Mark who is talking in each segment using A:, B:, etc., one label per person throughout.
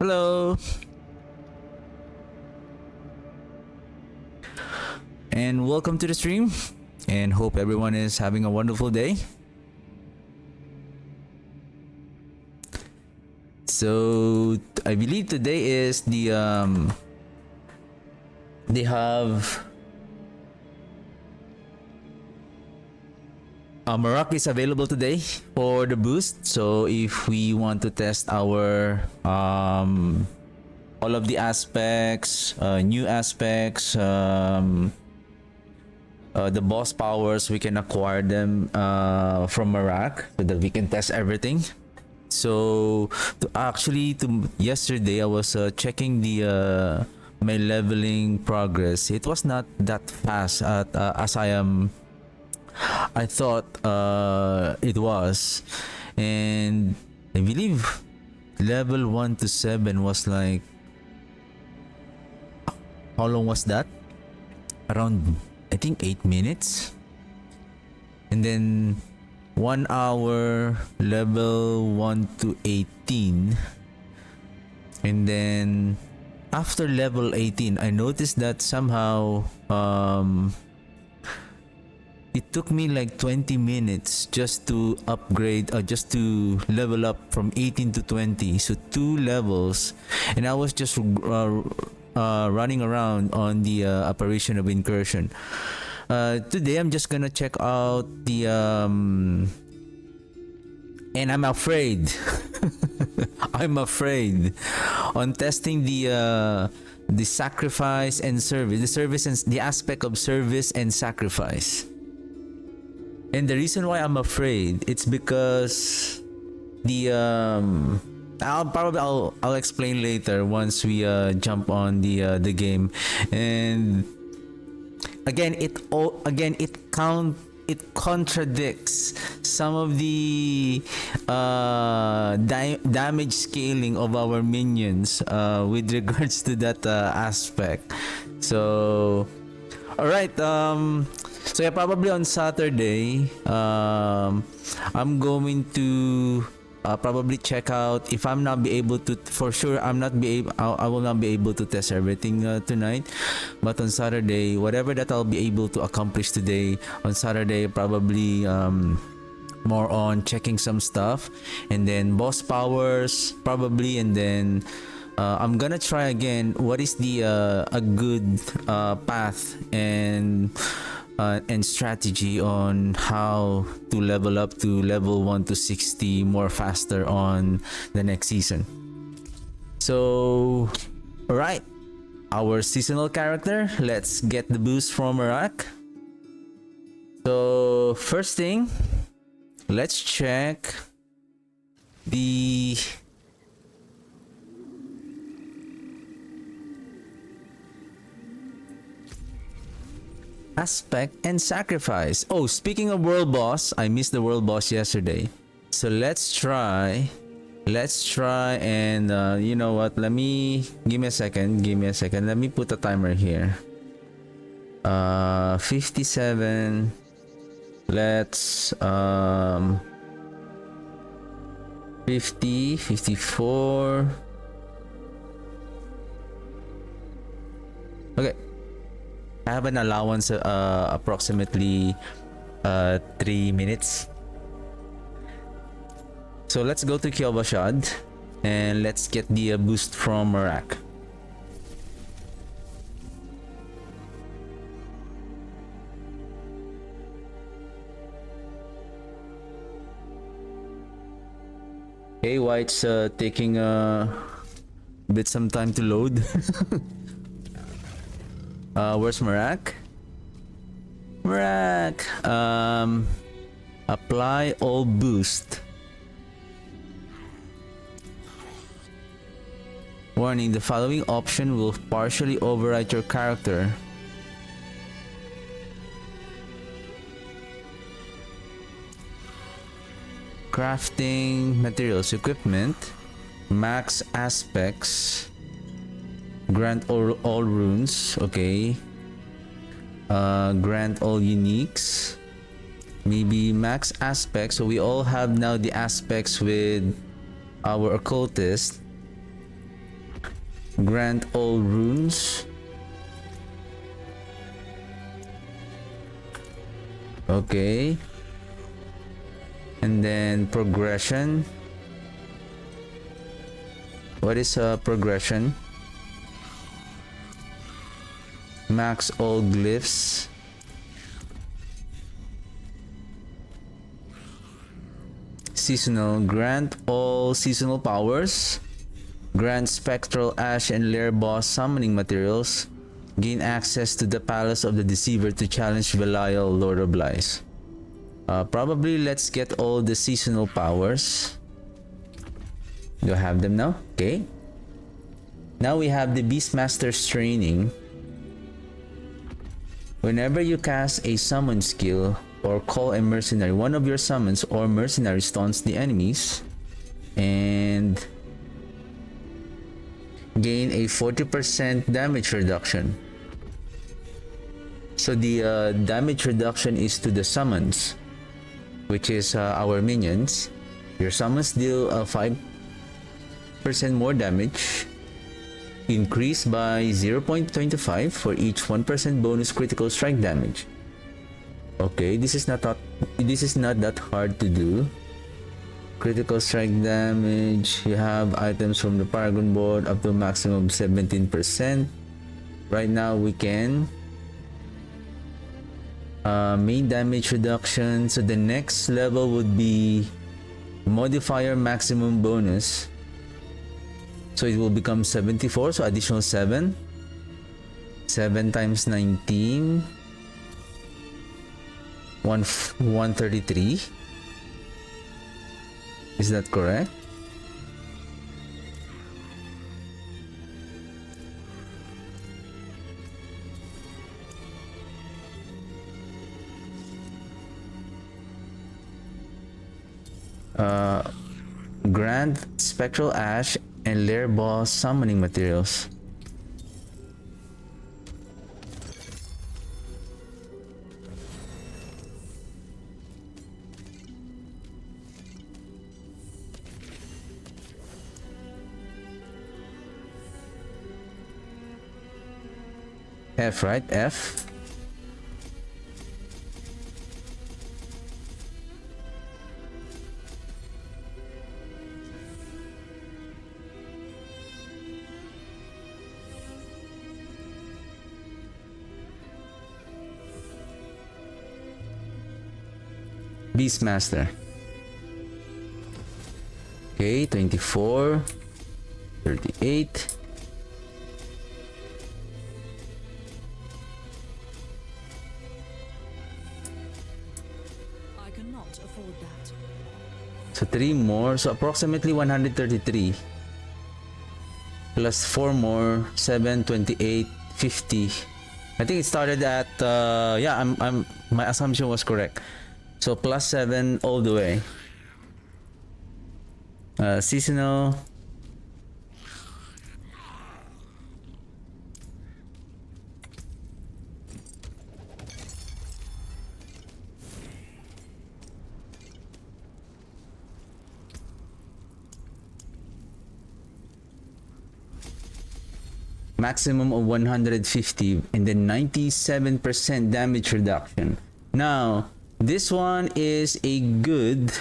A: Hello. And welcome to the stream. And hope everyone is having a wonderful day. So I believe today is the they have Marak is available today for the boost. So if we want to test our all of the aspects, new aspects, the boss powers, we can acquire them from Marak so that we can test everything. So yesterday I was checking the my leveling progress. It was not that fast as I thought it was, and I believe level 1 to 7 was like, how long was that? Around, I think, 8 minutes. And then 1 hour level 1 to 18. And then after level 18, I noticed that somehow it took me like 20 minutes just to upgrade, just to level up from 18 to 20. So 2 levels, and I was just running around on the apparition of incursion. Today I'm just gonna check out the and I'm afraid I'm afraid on testing the sacrifice and service, the service and the aspect of service and sacrifice. And the reason why I'm afraid, it's because the I'll explain later once we jump on the game. And again, it contradicts some of the damage scaling of our minions with regards to that aspect. So all right, so yeah, probably on Saturday I'm going to probably check out if I'm not be able to, for sure I will not be able to test everything tonight, but on Saturday, whatever that I'll be able to accomplish today on Saturday, probably more on checking some stuff, and then boss powers probably, and then I'm gonna try again what is the a good path and strategy on how to level up to level 1 to 60 more faster on the next season. So alright, our seasonal character, let's get the boost from Iraq. So first thing, let's check the aspect and sacrifice. Oh, speaking of world boss, I missed the world boss yesterday. So let's try and you know what, give me a second, let me put a timer here. 57, let's 50, 54. Okay, I have an allowance approximately 3 minutes. So let's go to Kyobashad and let's get the boost from Marak. Okay, White's taking a bit some time to load. Where's Marak? Marak, apply all boost. Warning, the following option will partially overwrite your character. Crafting materials, equipment, max aspects, grant all runes, okay. Grant all uniques, maybe max aspects. So we all have now the aspects with our occultist. Grant all runes. Okay. And then progression. What is progression? Max all glyphs. Seasonal. Grant all seasonal powers. Grant spectral ash and lair boss summoning materials. Gain access to the palace of the deceiver to challenge Belial, Lord of Lies. Probably let's get all the seasonal powers. Do I have them now? Okay. Now we have the Beastmaster's training. Whenever you cast a summon skill or call a mercenary, one of your summons or mercenary taunts the enemies and gain a 40% damage reduction. So the damage reduction is to the summons, which is our minions. Your summons deal 5% more damage, increased by 0.25 for each 1% bonus critical strike damage. Okay, this is not that hard to do. Critical strike damage. You have items from the Paragon board up to a maximum of 17%. Right now we can main damage reduction. So the next level would be modifier maximum bonus. So it will become 74. So additional 7. 7 times 19. 133. Is that correct? Grant spectral ash and lair boss summoning materials. F, right? F. Beastmaster. Okay, 24, 38.
B: I cannot afford that.
A: So 3 more, so approximately 133. Plus 4 more, 7, 28, 50. I think it started at yeah, my assumption was correct. So plus 7 all the way. Seasonal. Maximum of 150 and then 97% damage reduction. Now, this one is a good,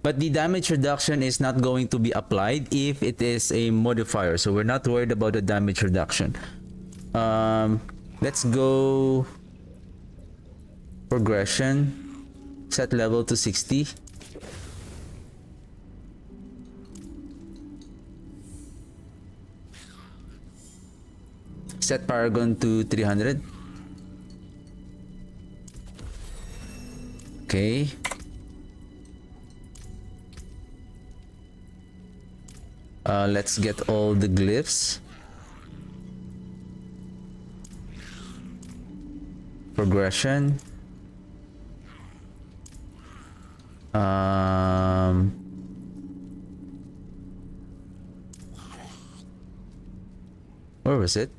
A: but the damage reduction is not going to be applied if it is a modifier. So we're not worried about the damage reduction. Let's go progression. Set level to 60. Set Paragon to 300. Okay. Let's get all the glyphs. Progression. Where was it?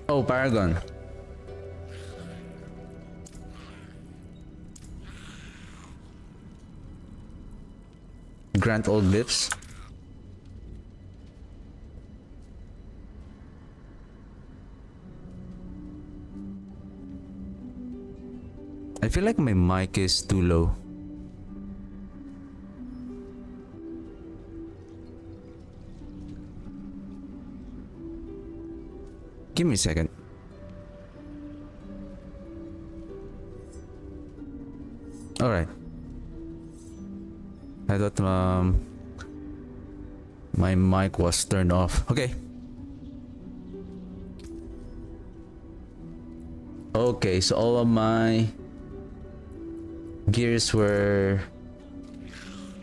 A: Oh, Paragon. grant all glyphs. I feel like my mic is too low. Give me a second. Alright. I thought my mic was turned off. Okay. Okay, so all of my gears are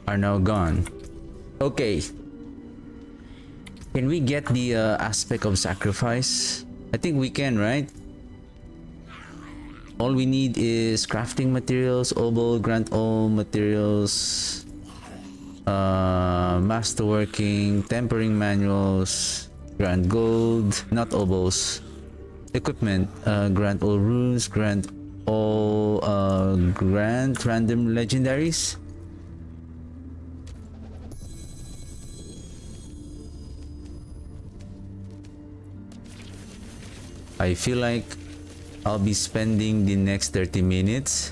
A: now gone. Okay. Can we get the aspect of sacrifice? I think we can, right? All we need is crafting materials, obol, grant all materials, masterworking, tempering manuals, grant gold, not obos, equipment, grant all runes, grant all grant random legendaries. I feel like I'll be spending the next 30 minutes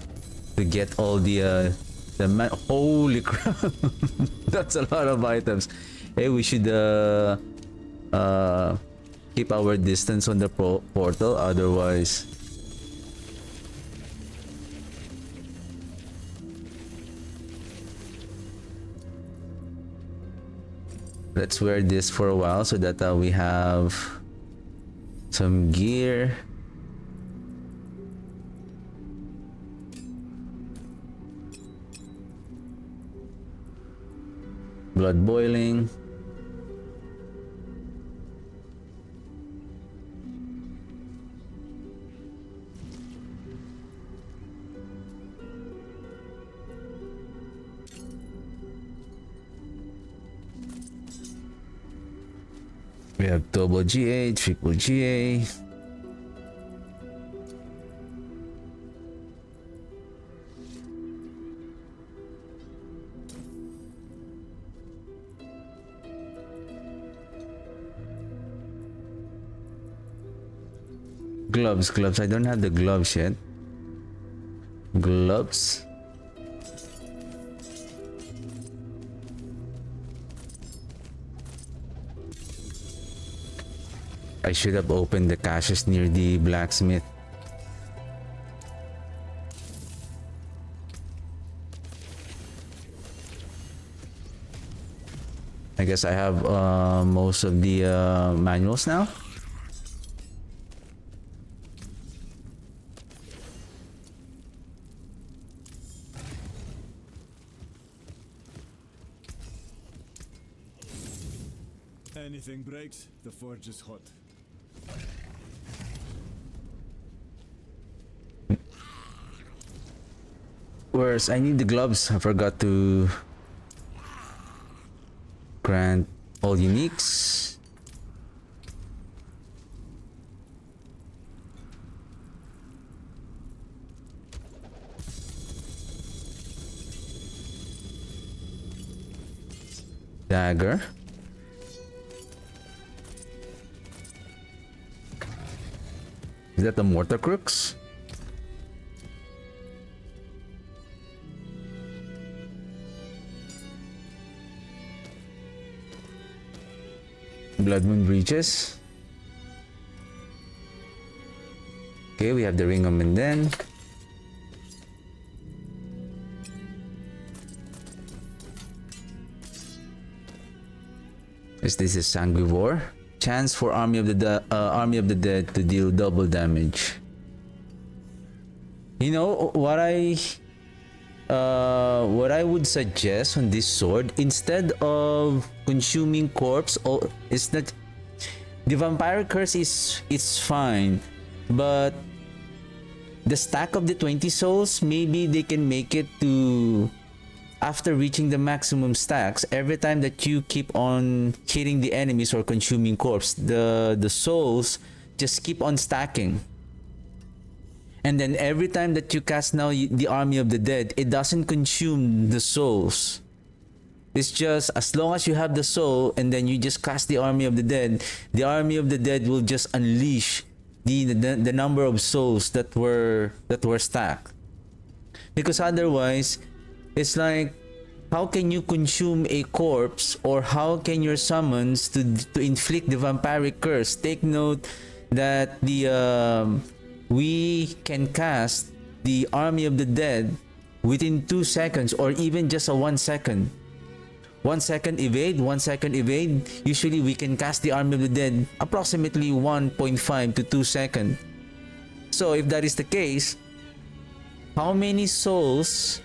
A: to get all the holy crap. That's a lot of items. Hey, we should keep our distance on the portal, otherwise let's wear this for a while so that we have some gear. Blood boiling. We have double GA, triple GA. Gloves. I don't have the gloves yet. Gloves. I should have opened the caches near the blacksmith. I guess I have most of the manuals now.
B: Anything breaks, the forge is hot.
A: Where's I need the gloves. I forgot to grant all uniques. Dagger. Is that the mortar crooks? Blood Moon breaches. Okay, we have the ring of Menden. This is Sanguivore. Chance for Army of the Dead to deal double damage. You know what I would suggest on this sword, instead of consuming corpse, is that the vampire curse is fine, but the stack of the 20 souls, maybe they can make it to after reaching the maximum stacks. Every time that you keep on hitting the enemies or consuming corpse, the souls just keep on stacking. And then every time that you cast now the Army of the Dead, it doesn't consume the souls. It's just as long as you have the soul and then you just cast the army of the dead will just unleash the number of souls that were stacked. Because otherwise, it's like, how can you consume a corpse, or how can your summons to inflict the vampiric curse? Take note that we can cast the army of the dead within 2 seconds, or even just a 1 second. 1 second evade, 1 second evade. Usually we can cast the army of the dead approximately 1.5 to 2 seconds. So if that is the case, how many souls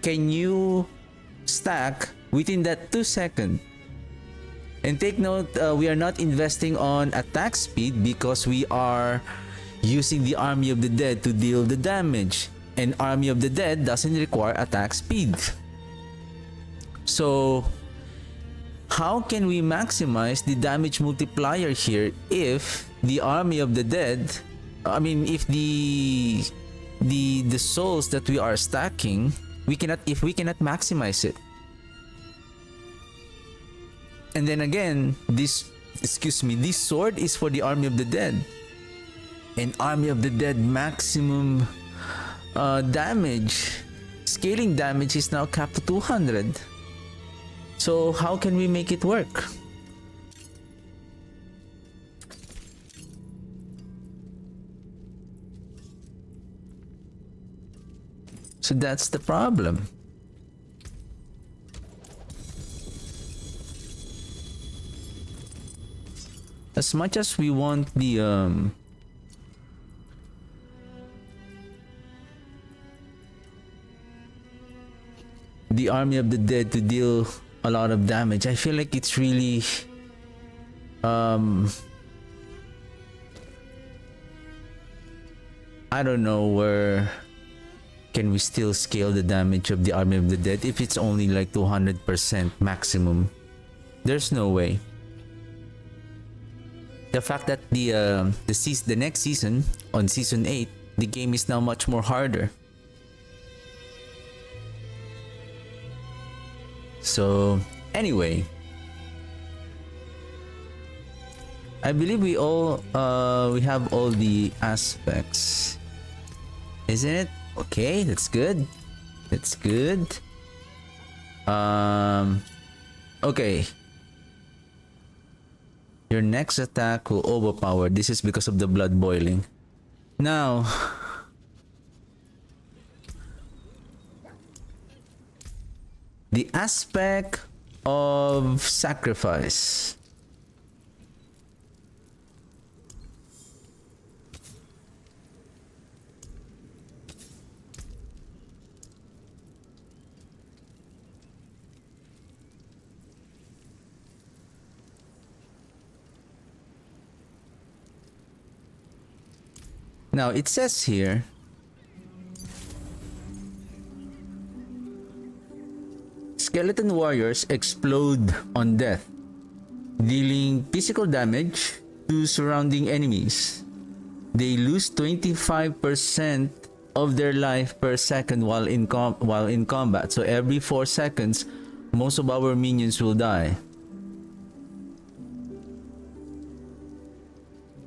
A: can you stack within that 2 seconds? And take note, we are not investing on attack speed because we are using the army of the dead to deal the damage. And army of the dead doesn't require attack speed. So how can we maximize the damage multiplier here if the army of the dead, if the souls that we are stacking, we cannot maximize it? And then again, this sword is for the army of the dead. And army of the dead maximum damage, scaling damage is now capped to 200. So how can we make it work? So that's the problem. As much as we want the army of the dead to deal a lot of damage, I feel like it's really I don't know where can we still scale the damage of the army of the dead if it's only like 200% maximum. There's no way. The fact that the next season, on season 8, the game is now much more harder. So anyway, I believe we have all the aspects, isn't it? Okay, that's good. That's good. Okay. Your next attack will overpower. This is because of the blood boiling. Now, the aspect of sacrifice. Now it says here, skeleton warriors explode on death, dealing physical damage to surrounding enemies. They lose 25% of their life per second while in combat. So every 4 seconds, most of our minions will die.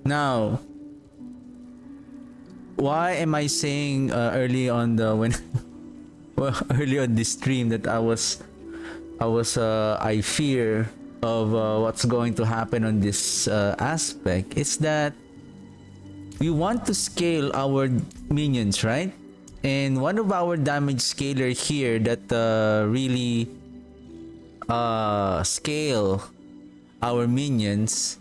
A: Now, why am I saying early on early on this stream that I fear of what's going to happen on this aspect? It's that we want to scale our minions, right? And one of our damage scaler here that really scale our minions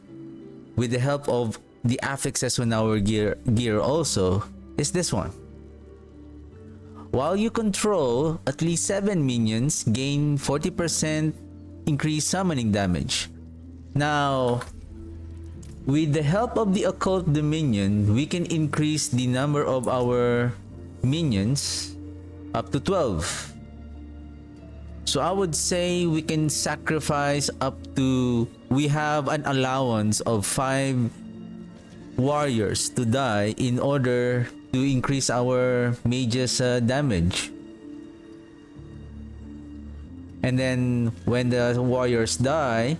A: with the help of the affixes on our gear also is this one. While you control at least 7 minions, gain 40% increased summoning damage. Now, with the help of the occult dominion, we can increase the number of our minions up to 12. So I would say we can sacrifice we have an allowance of 5 warriors to die in order to increase our mage's damage. And then when the warriors die,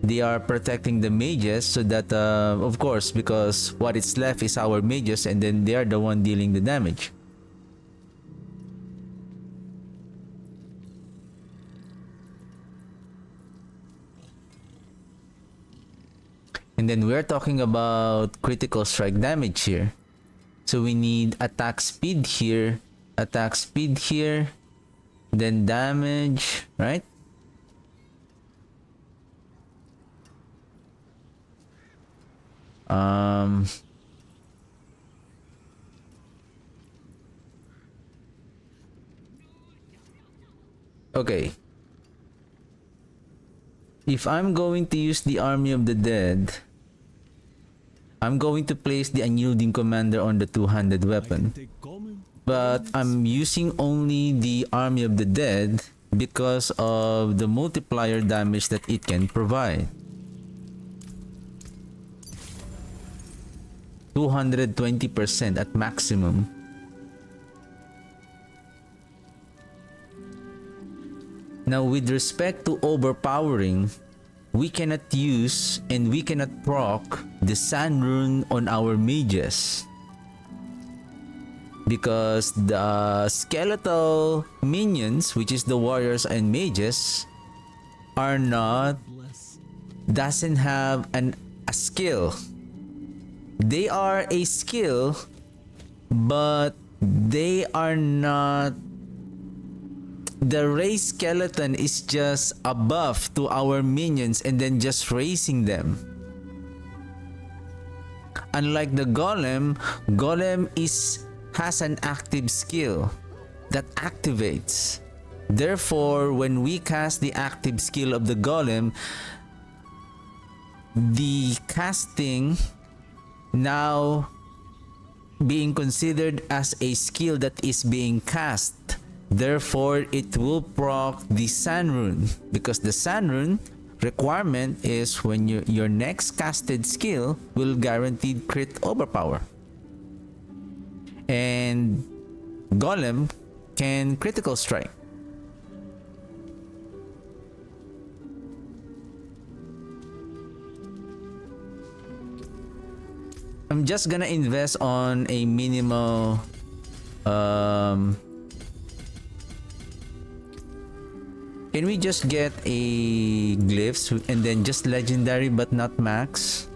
A: they are protecting the mages, so that of course, because what is left is our mages, and then they are the one dealing the damage. And then we're talking about critical strike damage here. So we need attack speed here, then damage, right? Okay. If I'm going to use the Army of the Dead, I'm going to place the Unyielding Commander on the two-handed weapon. But I'm using only the Army of the Dead because of the multiplier damage that it can provide. 220% at maximum. Now, with respect to overpowering, we cannot use and we cannot proc the Sun Rune on our mages, because the skeletal minions, which is the warriors and mages, are not, doesn't have a skill. They are a skill, but they are not. The raised skeleton is just a buff to our minions and then just raising them. Unlike the golem, has an active skill that activates. Therefore, when we cast the active skill of the golem, the casting now being considered as a skill that is being cast. Therefore, it will proc the Sun Rune, because the Sun Rune requirement is when your next casted skill will guaranteed crit overpower. And Golem can critical strike. I'm just gonna invest on a minimal can we just get a glyphs and then just legendary but not max?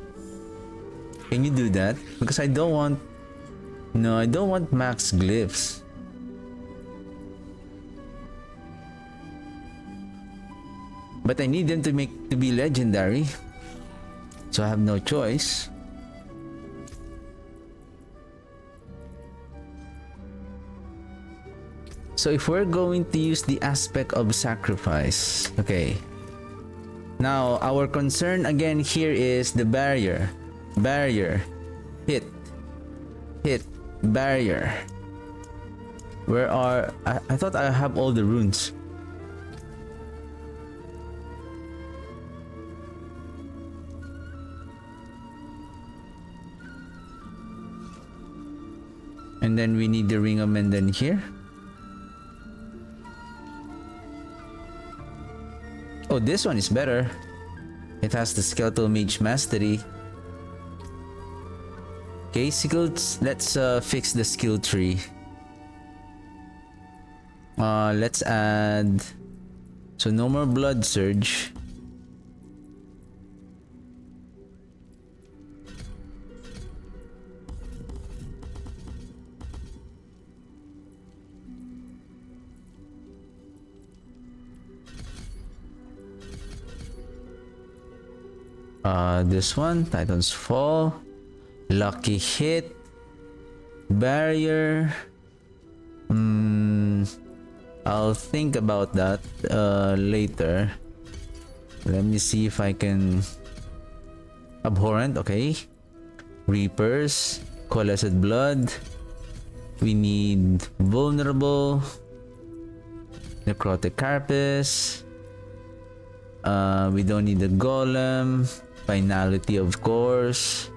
A: Can you do that? Because I don't want max glyphs. But I need them to be legendary. So I have no choice. So if we're going to use the aspect of sacrifice, okay. Now our concern again here is the barrier. Barrier. Hit. Hit. Barrier. Where are... I thought I have all the runes. And then we need the Ring of Menden here. Oh, this one is better. It has the Skeletal Mage Mastery. Okay, skills. Let's fix the skill tree. Let's add... So no more Blood Surge. This one, Titan's Fall, Lucky Hit, Barrier. I'll think about that later. Let me see if I can... Abhorrent, okay. Reapers, Coalesced Blood. We need Vulnerable, Necrotic Carapace. We don't need the Golem. Finality, of course.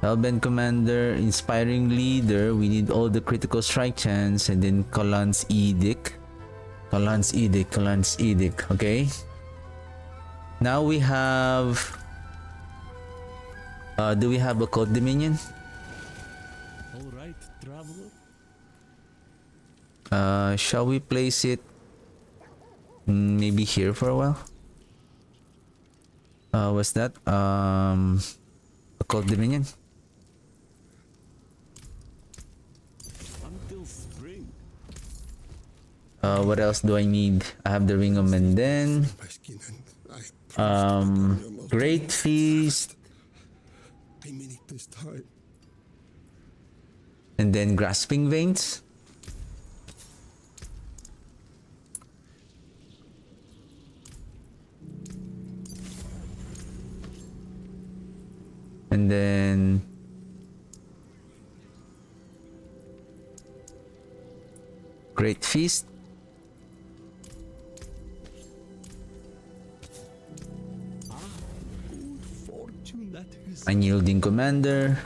A: Hellbent Commander, Inspiring Leader. We need all the critical strike chance, and then Kalan's Edict. Kalan's Edict, Kalan's Edict. Okay. Now we have... do we have a Cult Dominion?
B: Alright, traveler.
A: Shall we place it maybe here for a while? What's that? A Cult Dominion?
B: Until spring.
A: What else do I need? I have the Ring of Menden. Great Feast.
C: I mean it this time.
A: And then Grasping Veins. And then Great Feast.
B: Good fortune that is.
A: Unyielding Commander.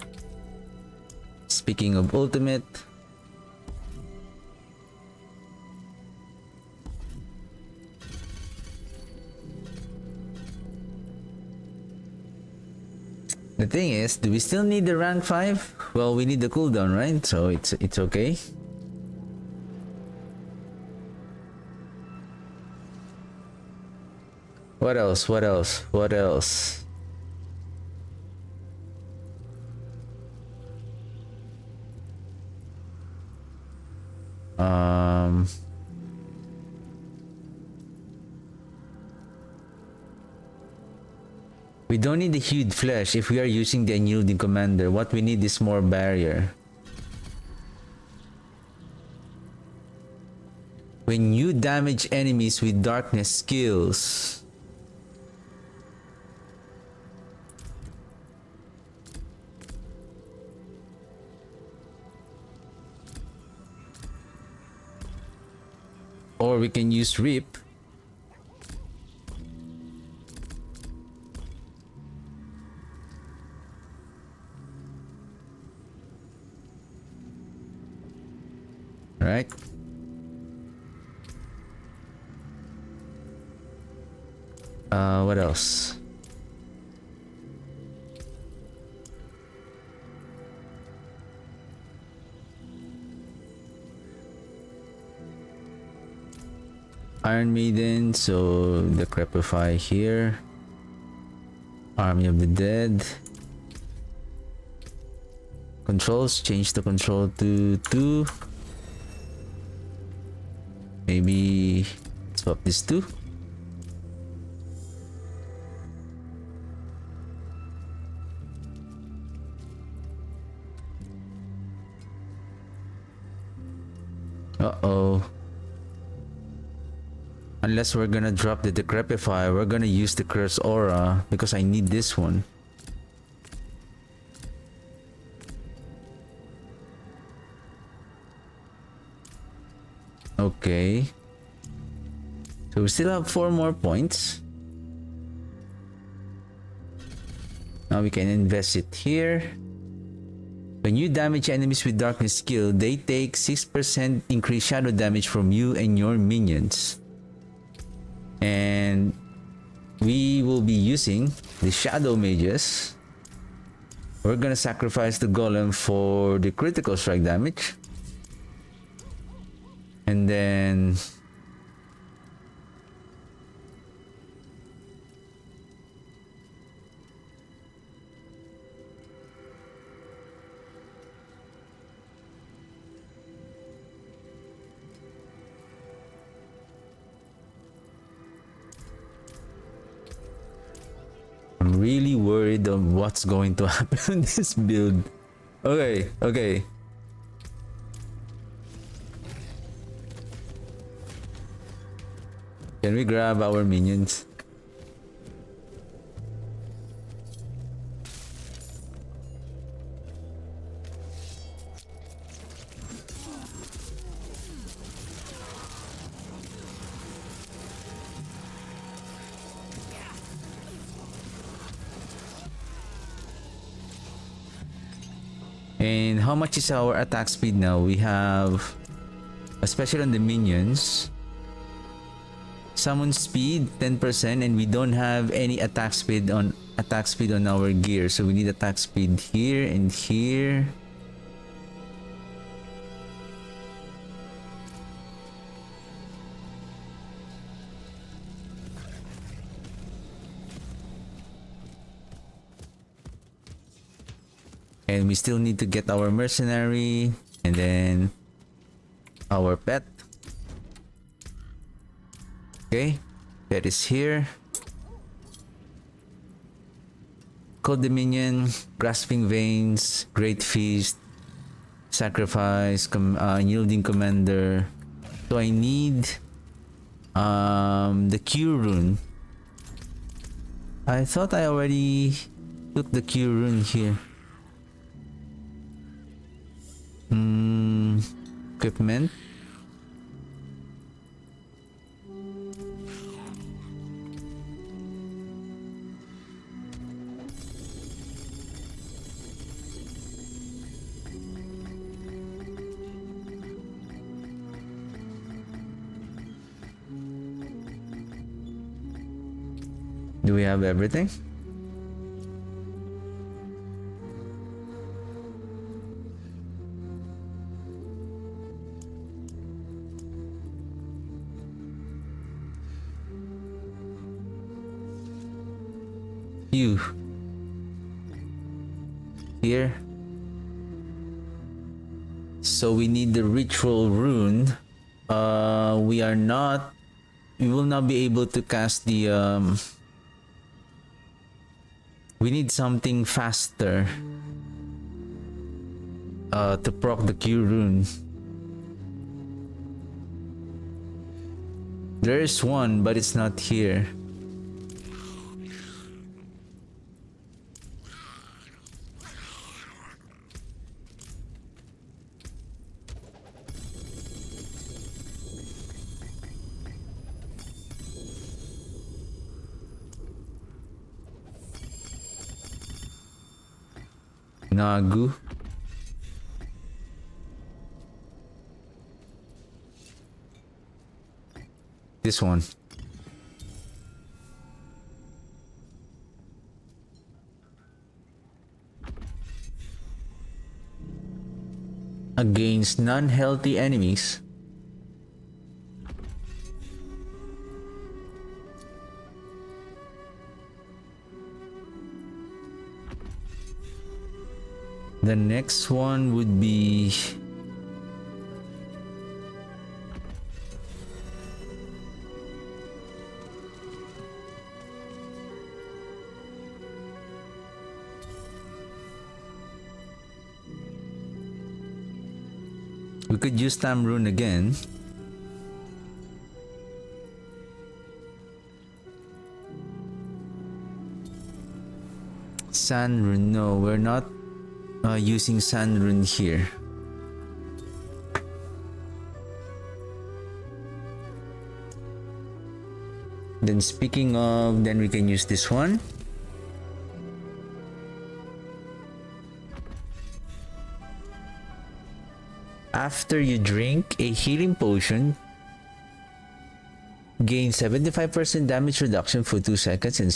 A: Speaking of Ultimate. The thing is, do we still need the rank 5? Well, we need the cooldown, right? So it's okay. What else? What else? What else? We don't need the hued flesh if we are using the unyielding commander. What we need is more barrier. When you damage enemies with darkness skills, or we can use Reap. Right? What else? Iron Maiden, so the Crepify here. Army of the Dead. Controls, change the control to 2. Maybe swap this 2. Uh-oh. Unless we're gonna drop the Decrepify, we're gonna use the Curse Aura because I need this one. Okay. So we still have 4 more points. Now we can invest it here. When you damage enemies with darkness skill, they take 6% increased shadow damage from you and your minions. And we will be using the shadow mages. We're gonna sacrifice the golem for the critical strike damage. And then I'm really worried of what's going to happen in this build. Okay, okay. Can we grab our minions? And how much is our attack speed now? We have, especially on the minions, summon speed 10%, and we don't have any attack speed on our gear, so we need attack speed here and here. And we still need to get our mercenary and then our pet. Okay, pet is here. Cold Dominion, Grasping Veins, Great Feast, Sacrifice, Yielding Commander. So I need the Q rune. I thought I already took the Q rune here. Equipment. Do we have everything? You here. So we need the ritual rune. We will not be able to cast the we need something faster to proc the Q rune. There is one, but it's not here. Nagu. This one. Against non-healthy enemies. The next one would be we could use Tam Rune again. Sand Rune, no, we're not using Sand Rune here. Then speaking of, then we can use this one. After you drink a healing potion, gain 75% damage reduction for 2 seconds and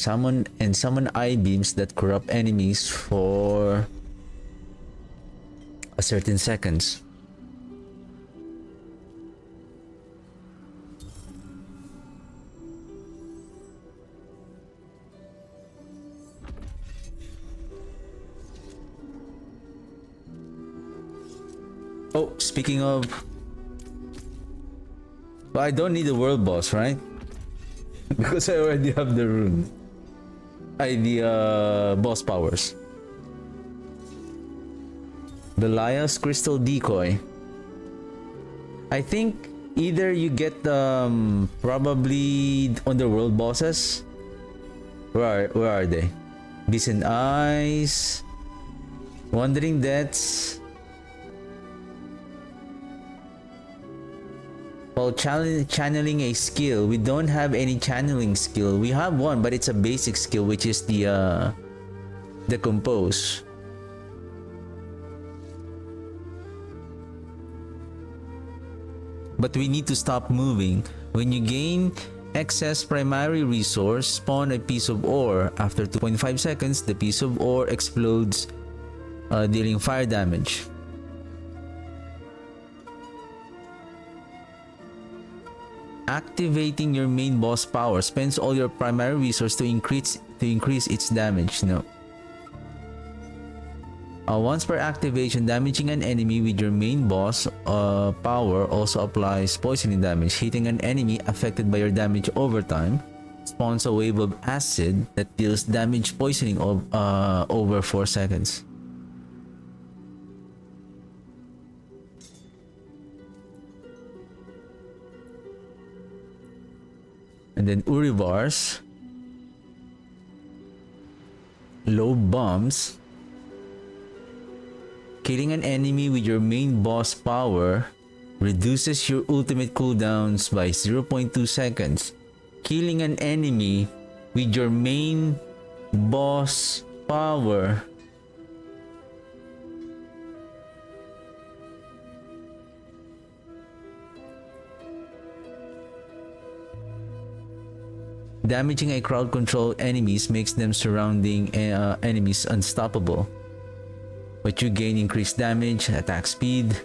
A: summon eye beams that corrupt enemies for a certain seconds. Oh, speaking of, well, I don't need the world boss, right? Because I already have the rune. The boss powers. Belial's Crystal Decoy. I think either you get probably on the world bosses. Where are they? Decent Eyes, Wandering Depths. While channeling a skill, we don't have any channeling skill. We have one, but it's a basic skill, which is the Compose. But we need to stop moving. When you gain excess primary resource, spawn a piece of ore. After 2.5 seconds, the piece of ore explodes, dealing fire damage. Activating your main boss power spends all your primary resource to increase its damage. No. Once per activation, damaging an enemy with your main boss power also applies poisoning damage. Hitting an enemy affected by your damage over time spawns a wave of acid that deals damage poisoning over 4 seconds. And then Urivars, low bombs. Killing an enemy with your main boss power reduces your ultimate cooldowns by 0.2 seconds. Killing an enemy with your main boss power damaging a crowd control enemies makes them surrounding enemies unstoppable. But you gain increased damage, attack speed,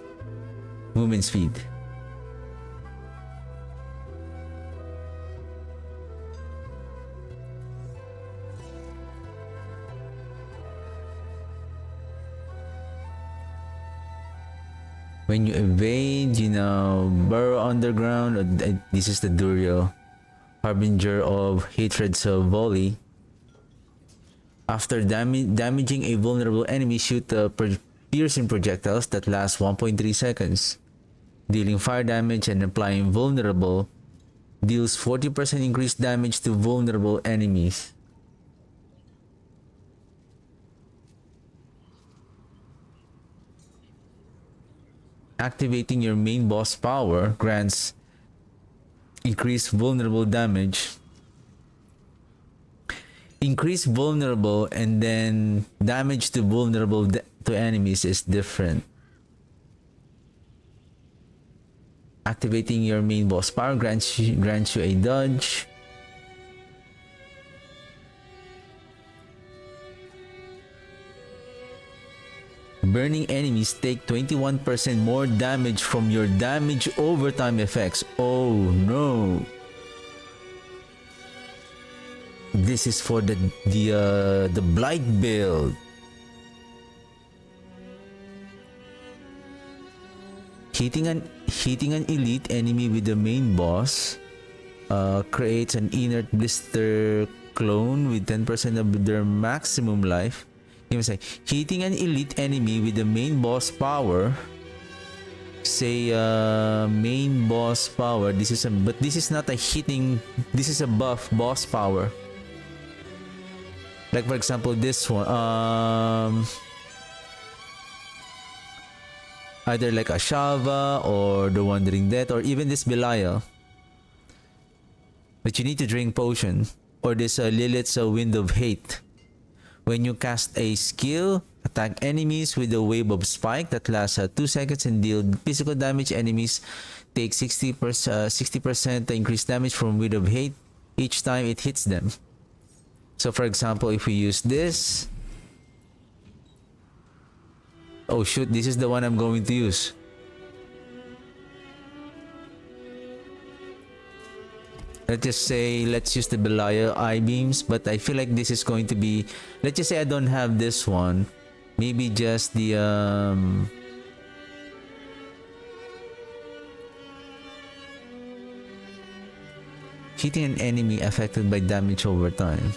A: movement speed. When you evade, burrow underground. This is the Duriel, harbinger of hatred's volley. After damaging a vulnerable enemy, shoot piercing projectiles that last 1.3 seconds. Dealing fire damage and applying vulnerable deals 40% increased damage to vulnerable enemies. Activating your main boss power grants increased vulnerable damage. Increase vulnerable and then damage to vulnerable to enemies is different. Activating your main boss power grants you a dodge. Burning enemies take 21% more damage from your damage over time effects. Oh no. This is for the Blight build. Hitting an elite enemy with the main boss creates an inert blister clone with 10% of their maximum life. Hitting an elite enemy with the main boss power. Say main boss power. This is not a hitting. This is a buff boss power. Like for example, this one. Either like a Shava or the Wandering Death or even this Belial. But you need to drink potion or this Lilith's Wind of Hate. When you cast a skill, attack enemies with a wave of spike that lasts 2 seconds and deal physical damage. Enemies take 60% increased damage from Wind of Hate each time it hits them. So for example, if we use this, oh shoot, this is the one I'm going to use. Let's just say, let's use the Belial eye beams, but I feel like this is going to be, let's just say I don't have this one. Maybe just the hitting an enemy affected by damage over time.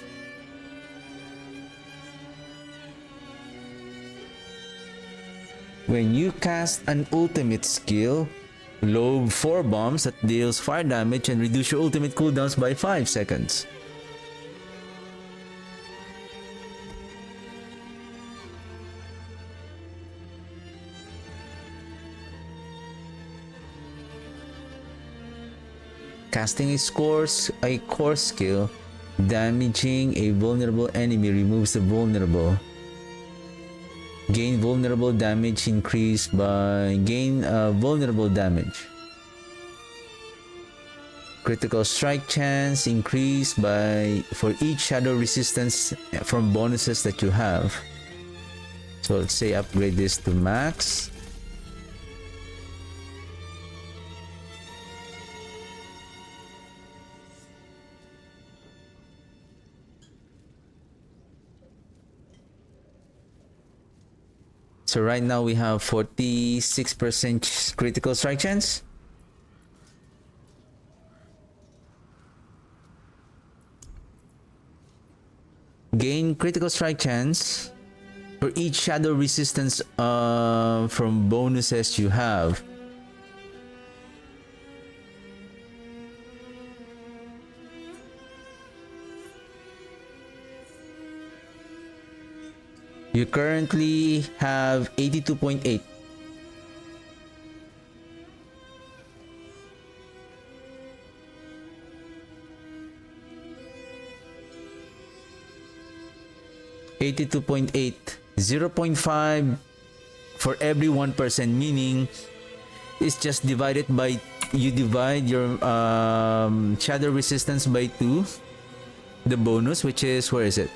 A: When you cast an ultimate skill, lob 4 bombs that deals fire damage and reduce your ultimate cooldowns by 5 seconds. Casting a core skill, damaging a vulnerable enemy removes the vulnerable. Gain vulnerable damage increased by vulnerable damage. Critical strike chance increased by for each shadow resistance from bonuses that you have. So let's say upgrade this to max. So right now we have 46% critical strike chance. Gain critical strike chance for each shadow resistance from bonuses you have. You currently have 82.8. .8, 0.5 for every 1%, meaning it's just divided by, you divide your shadow resistance by 2, the bonus, which is, where is it?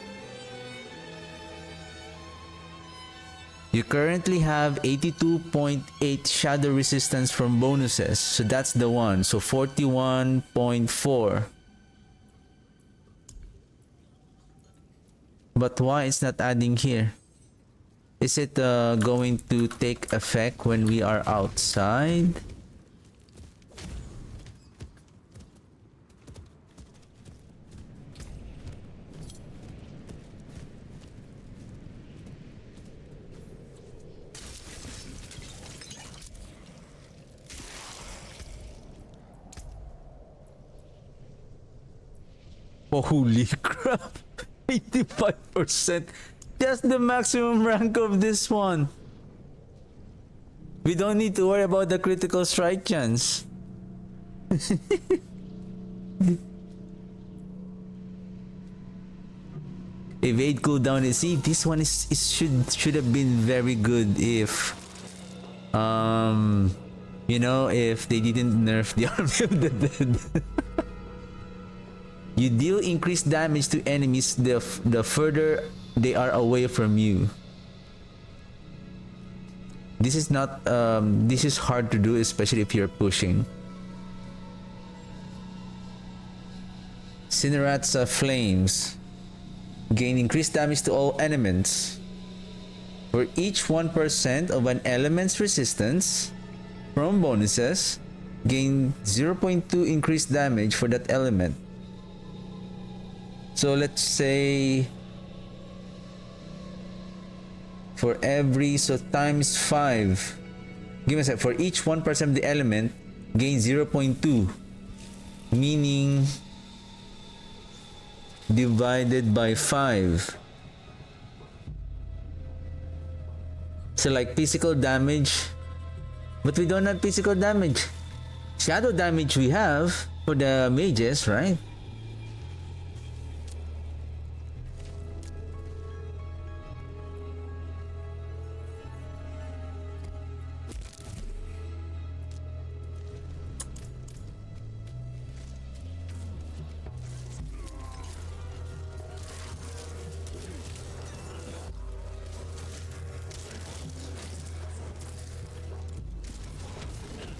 A: You currently have 82.8 shadow resistance from bonuses, so that's the one. So 41.4. But why it's not adding here? Is it going to take effect when we are outside? Oh, holy crap! 85%. That's the maximum rank of this one. We don't need to worry about the critical strike chance. Evade cooldown is, see, this one is should have been very good if you know, if they didn't nerf the Army of the Dead. You deal increased damage to enemies the further they are away from you. This is not this is hard to do, especially if you're pushing. Cinerat's flames gain increased damage to all elements. For each 1% of an element's resistance from bonuses, gain 0.2 increased damage for that element. So let's say for every, so times 5. Give me a sec. For each 1% of the element, gain 0.2. Meaning divided by 5. So like physical damage, but we don't have physical damage. Shadow damage we have for the mages, right?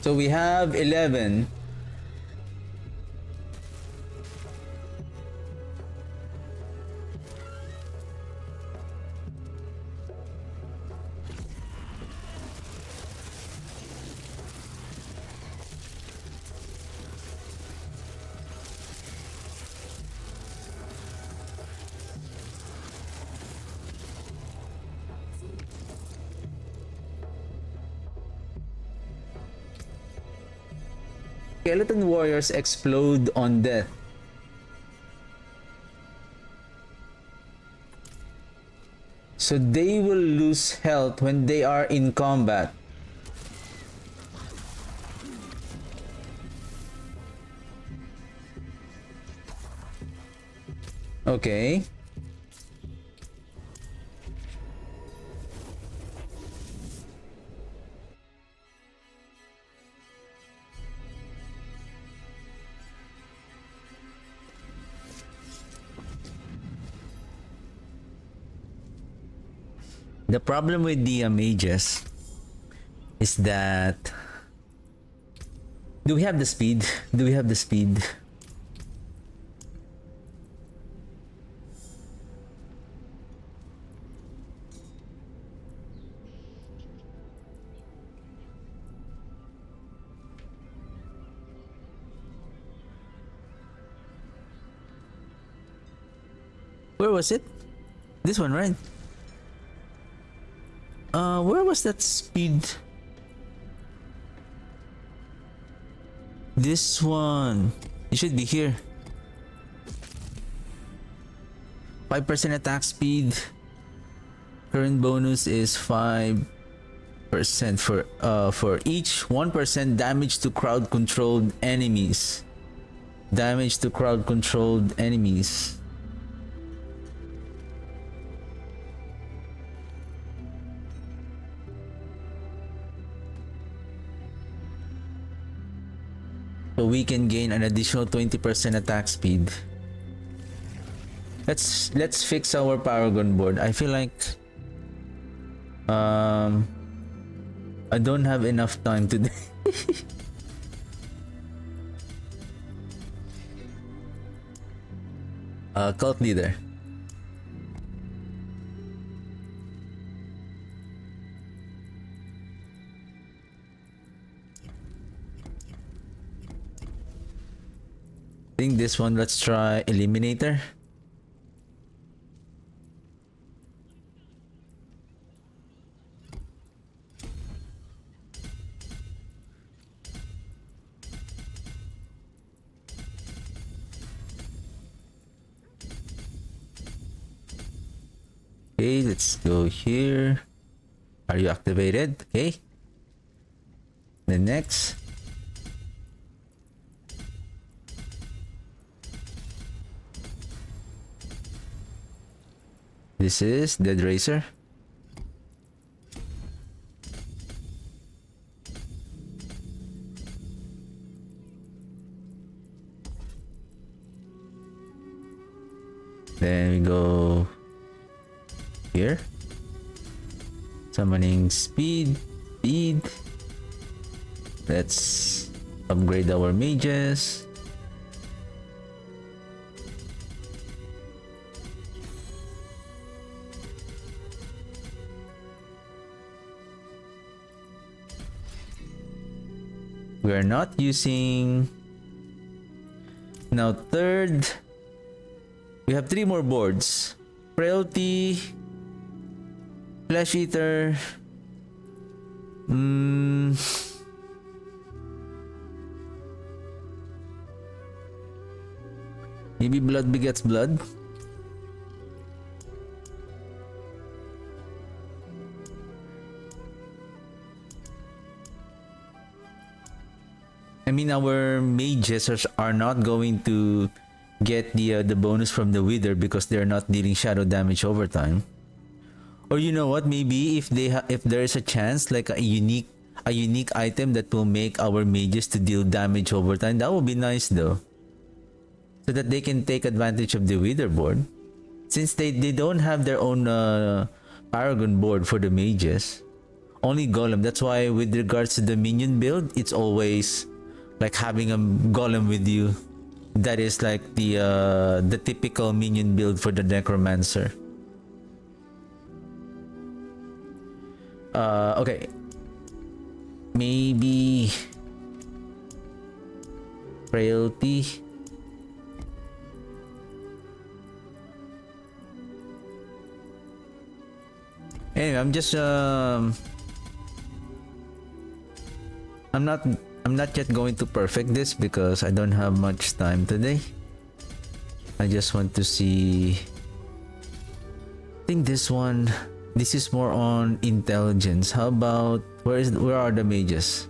A: So we have 11. Skeleton warriors explode on death. So they will lose health when they are in combat. Okay. The problem with the mages is that, do we have the speed? Do we have the speed? Where was it? This one, right? Where was that speed? This one. It should be here. 5% attack speed. Current bonus is 5% for each 1% damage to crowd controlled enemies. Damage to crowd controlled enemies. So we can gain an additional 20% attack speed. Let's fix our Paragon board. I feel like I don't have enough time today. Cult leader. I think this one, let's try Eliminator. Okay, let's go here. Are you activated? Okay. Then next. This is Dead Racer. Then we go here. Summoning speed. Let's upgrade our mages. We are not using. Now third, we have 3 more boards. Frailty, Flesh Eater, maybe Blood Begets Blood. I mean, our mages are not going to get the bonus from the Wither because they're not dealing shadow damage over time. Or you know what? Maybe if there is a chance, like a unique item that will make our mages to deal damage over time, that would be nice though, so that they can take advantage of the Wither board. Since they don't have their own Paragon board for the mages, only Golem. That's why with regards to the minion build, it's always like having a golem with you. That is like the typical minion build for the necromancer. Okay, maybe frailty. Anyway, I'm just I'm not yet going to perfect this because I don't have much time today. I just want to see. I think this is more on intelligence. How about where are the mages?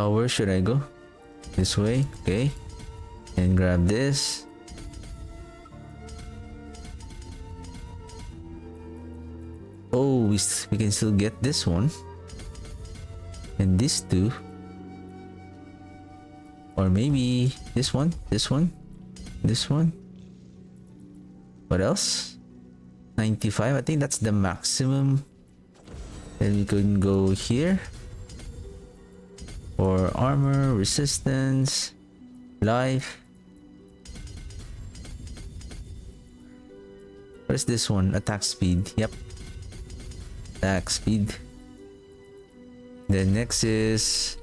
A: Where should I go? This way, okay. And grab this. Oh, we can still get this one. And these two. Or maybe this one, this one, this one. What else? 95. I think that's the maximum. Then we can go here. For armor, resistance, life. Where's this one? Attack speed. Yep. Attack speed. Then next is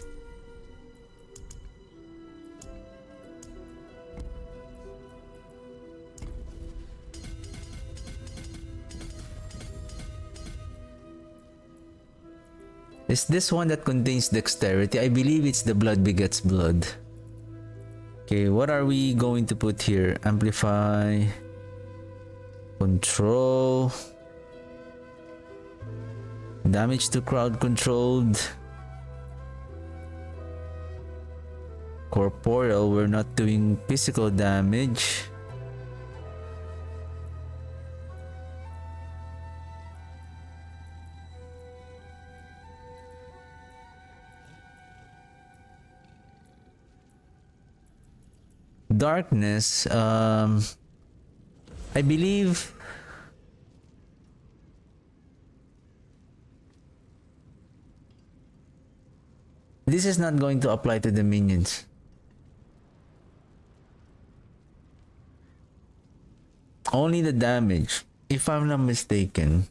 A: this one that contains dexterity? I believe it's the blood begets blood. Okay, what are we going to put here? Amplify, control, damage to crowd controlled, corporeal. We're not doing physical damage. Darkness, I believe this is not going to apply to the minions. Only the damage, if I'm not mistaken.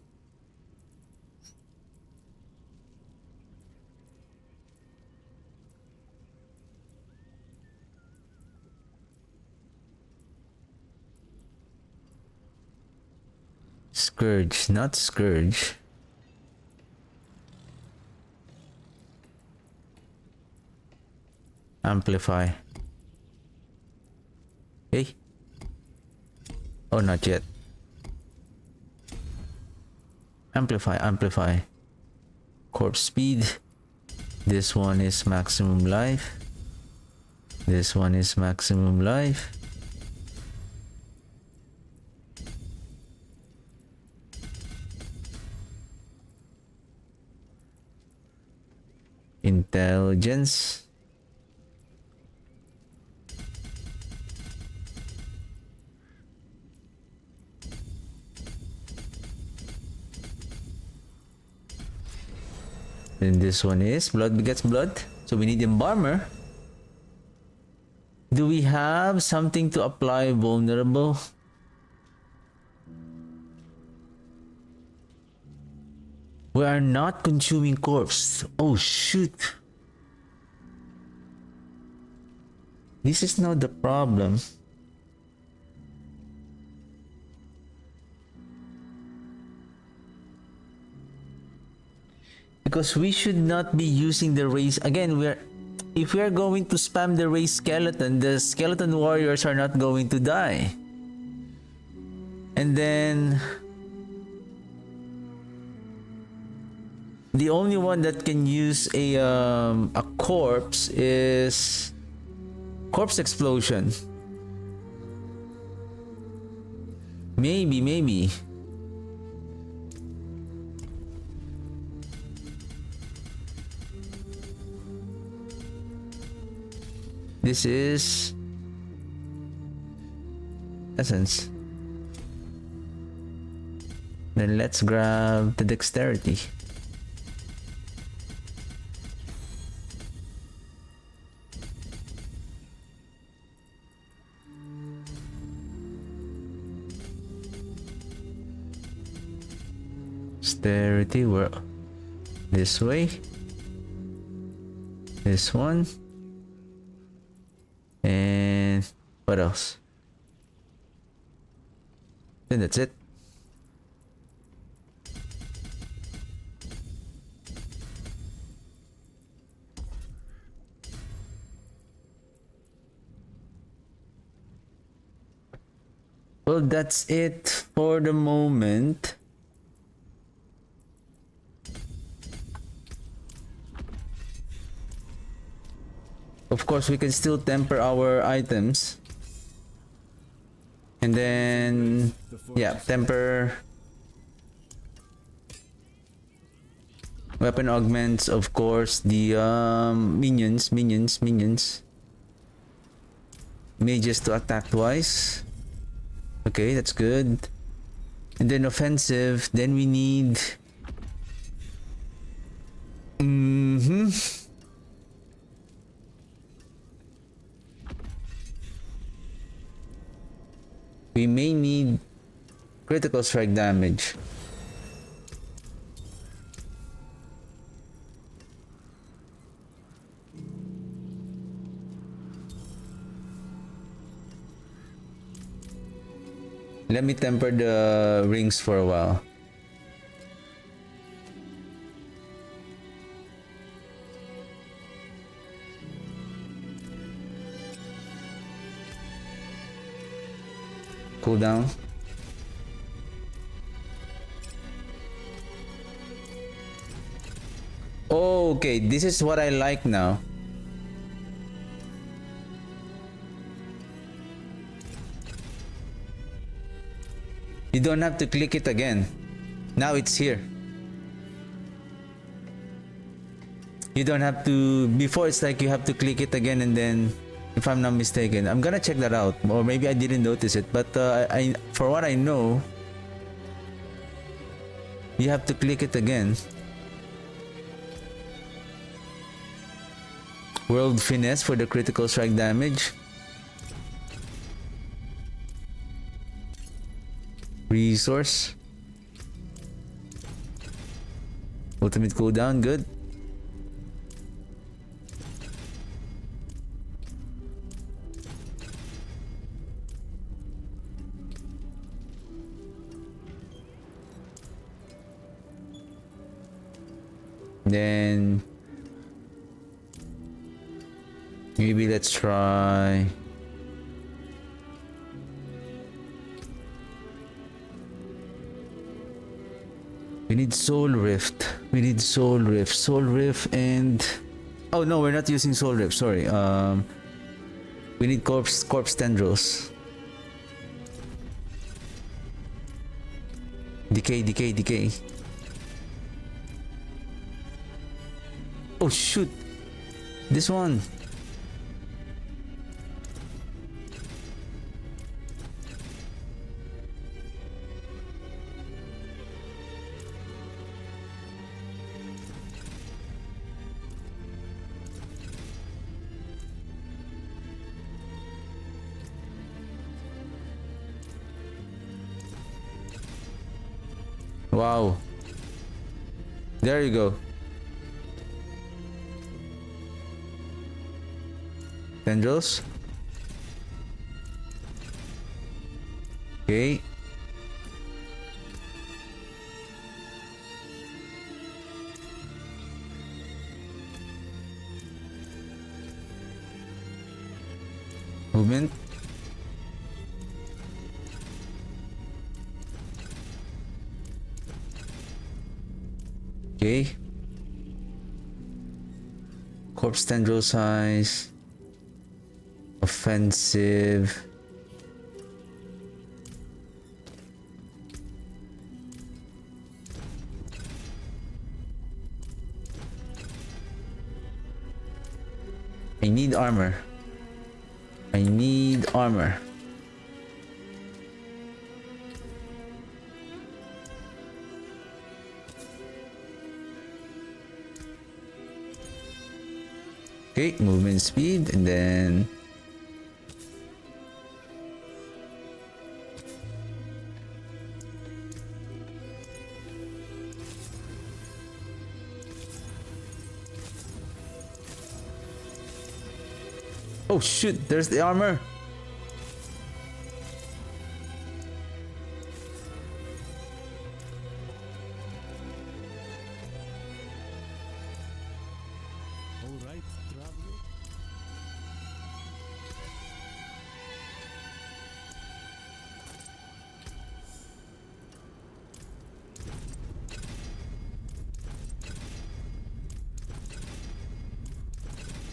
A: Scourge, not Scourge. Amplify. Hey. Oh, not yet. Amplify, amplify. Corpse speed. This one is maximum life. This one is maximum life. Intelligence. Then this one is blood begets blood. So we need embalmer. Do we have something to apply vulnerable? We are not consuming corpse. Oh shoot. This is not the problem. Because we should not be using the race again. If we are going to spam the race skeleton, the skeleton warriors are not going to die. And then the only one that can use a corpse is corpse explosion. Maybe. This is essence. Then let's grab the dexterity. Dexterity, we're this way. This one. And what else? Then that's it. Well, that's it for the moment. Of course, we can still temper our items. And then, yeah, temper Weapon augments, of course, the minions. Mages to attack twice. Okay, that's good. And then offensive, then we need... We may need critical strike damage. Let me temper the rings for a while. Cool down. Okay, this is what I like now. You don't have to click it again. Now it's here. You don't have to... Before it's like you have to click it again and then... If I'm not mistaken. I'm gonna check that out. Or maybe I didn't notice it. But for what I know... You have to click it again. World Finesse for the critical strike damage. Resource. Ultimate cooldown, good. Then maybe let's try we need Soul Rift. We need Soul Rift. Soul Rift and oh no, we're not using Soul Rift, sorry. We need corpse tendrils. Decay. Oh shoot! This one! Wow. There you go. Tendrils. Okay. Movement. Okay. Corpse tendril size. Offensive. I need armor. Okay, movement speed and then oh shoot, there's the armor.
B: All right, traveler.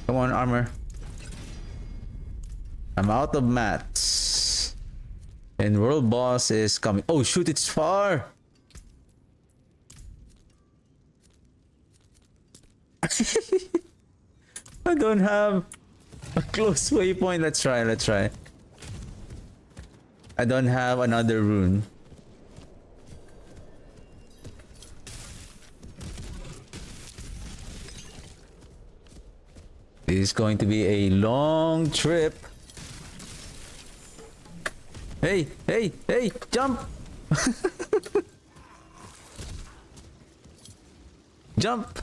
A: Come on, armor. I'm out of mats. And world boss is coming. Oh shoot, it's far. I don't have a close waypoint. Let's try. I don't have another rune. This is going to be a long trip. Hey, jump! Jump!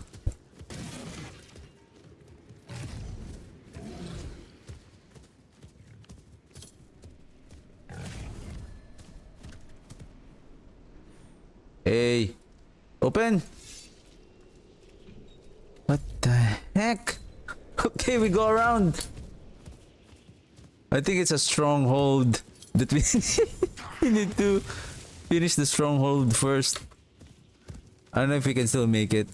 A: Hey, open! What the heck? Okay, we go around. I think it's a stronghold that we we need to finish the stronghold first. I don't know if we can still make it.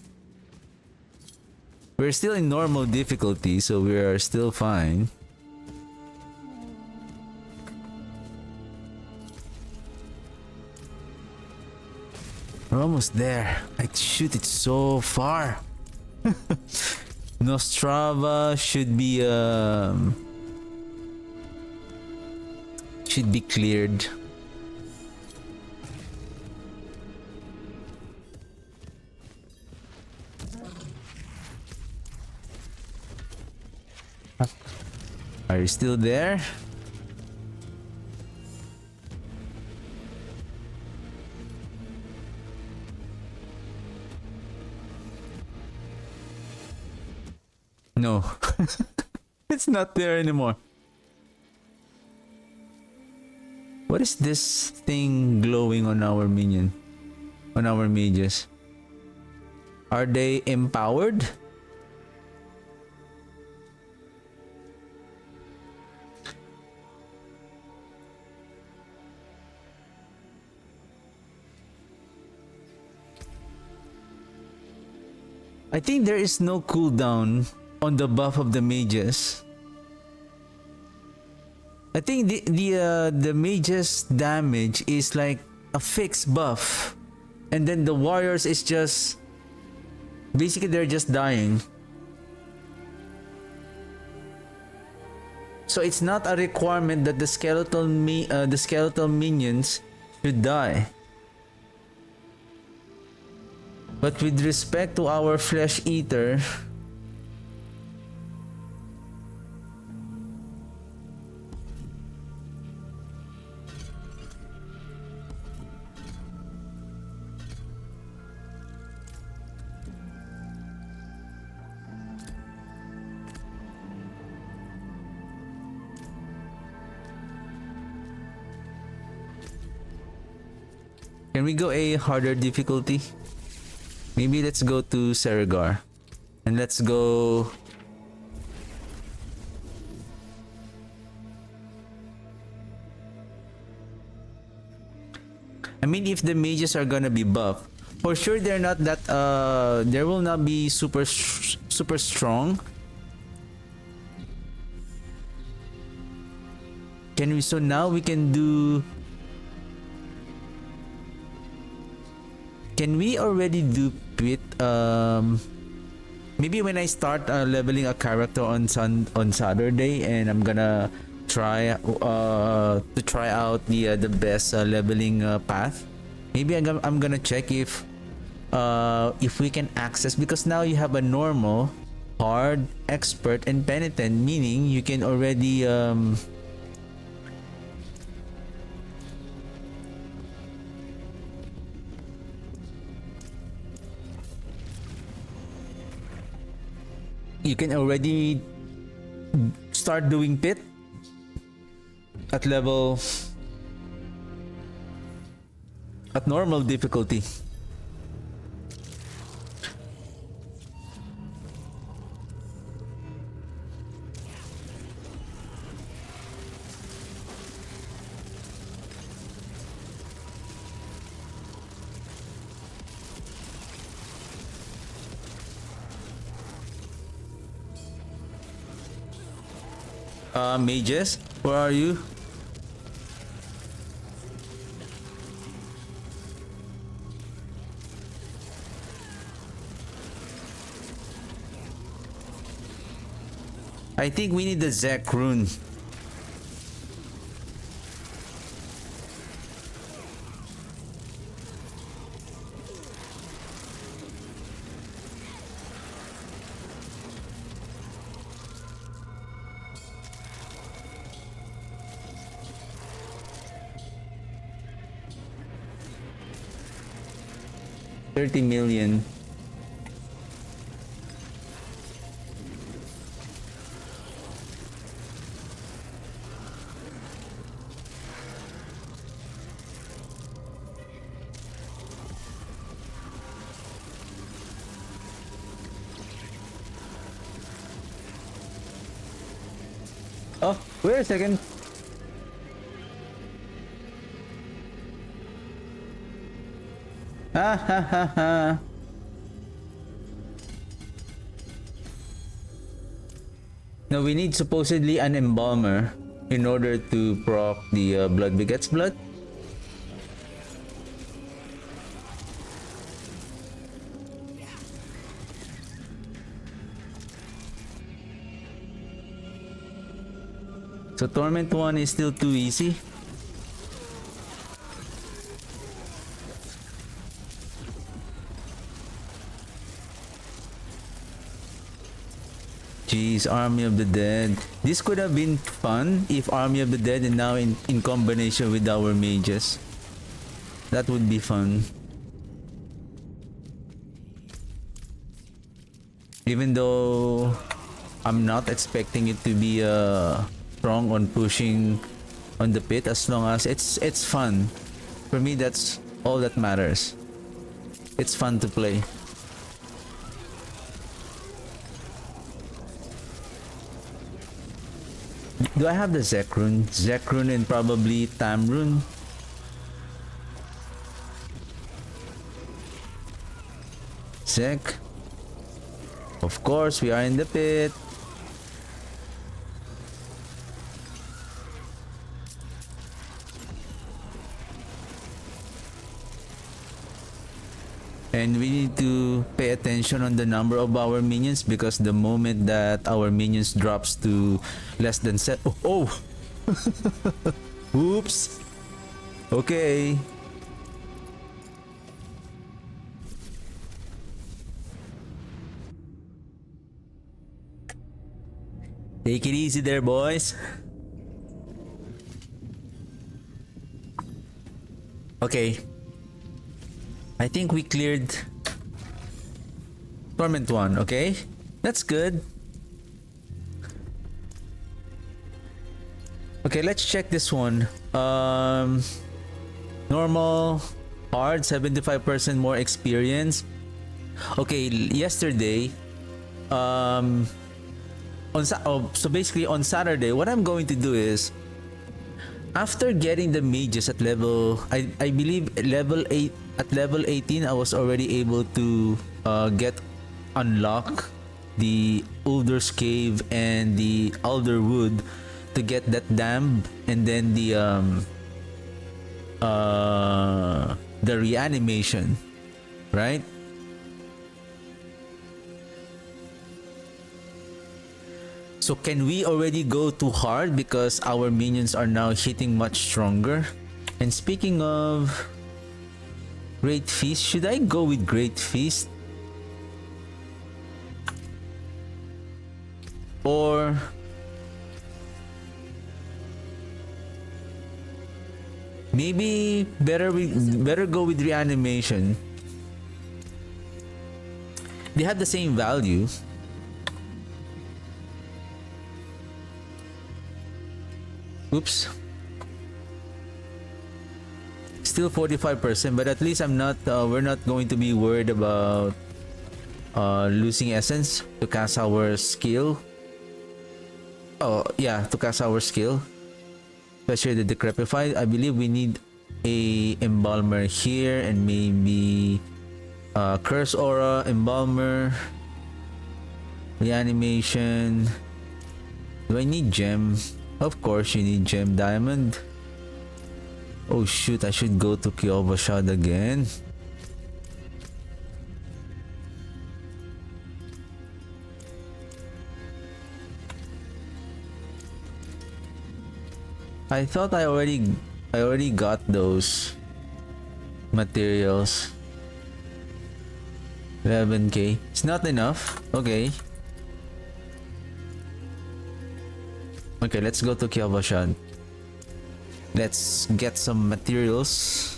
A: We're still in normal difficulty, so we are still fine. We're almost there. I shoot it so far. Nostrava should be cleared. Are you still there? No. It's not there anymore. What is this thing glowing on our minion? On our mages? Are they empowered? I think there is no cooldown on the buff of the mages. I think the mages damage is like a fixed buff, and then the warriors is just basically they're just dying. So it's not a requirement that the skeletal minions should die. But with respect to our flesh eater, can we go a harder difficulty? Maybe let's go to Seregar. And let's go... I mean, if the mages are gonna be buffed, for sure they're not that... There will not be super strong. Can we... So now we can do... Can we already do Pit? Maybe when I start leveling a character on Saturday, and I'm gonna try to try out the best leveling path. Maybe I'm gonna check if we can access, because now you have a normal, hard, expert, and penitent, meaning you can already you can already start doing pit at level at normal difficulty. Mages, where are you? I think we need the Zek rune. $30 million. Oh, wait a second. Ha ha ha ha. Now we need supposedly an embalmer in order to proc the blood begets blood. So Torment 1 is still too easy. Jeez, Army of the Dead. This could have been fun if Army of the Dead and now in combination with our mages. That would be fun. Even though I'm not expecting it to be strong on pushing on the pit, as long as it's fun. For me, that's all that matters. It's fun to play. Do I have the Zek rune? Zek rune and probably Tam rune. Zek. Of course, we are in the pit. And we need to pay attention on the number of our minions, because the moment that our minions drops to less than oh! Oops! Okay. Take it easy there, boys. Okay. I think we cleared Torment 1, okay? That's good. Okay, let's check this one. Normal, hard, 75% more experience. Okay, yesterday, so basically on Saturday, what I'm going to do is, after getting the mages at level, I believe level 8, at level 18, I was already able to unlock the Ulder's Cave and the Alderwood to get that dam, and then the reanimation, right? So can we already go too hard because our minions are now hitting much stronger? And speaking of Great Feast, should I go with Great Feast? Or maybe better go with reanimation. They have the same value. Oops. Still 45%, but at least I'm not. We're not going to be worried about losing essence to cast our skill. Oh yeah, to cast our skill, especially the Decrepified. I believe we need a embalmer here, and maybe Curse Aura, embalmer, reanimation. Do I need gem? Of course you need gem. Diamond. Oh shoot, I should go to Kiowa Shad again. I thought I already got those materials. 11k. It's not enough. Okay. Okay, let's go to T4 Varshan. Let's get some materials.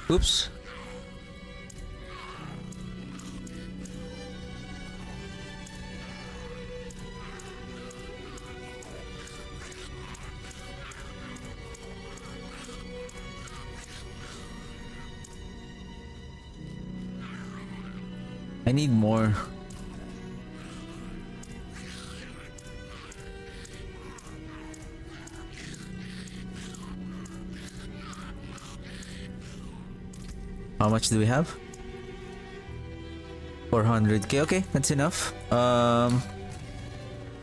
A: Oops. I need more. How much do we have? 400k. Okay, that's enough.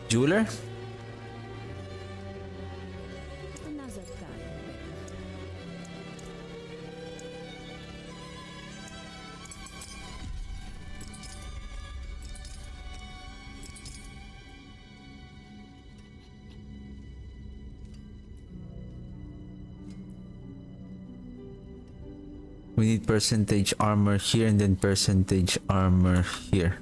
A: Jeweler?
D: Another time.
A: We need percentage armor here and then percentage armor here.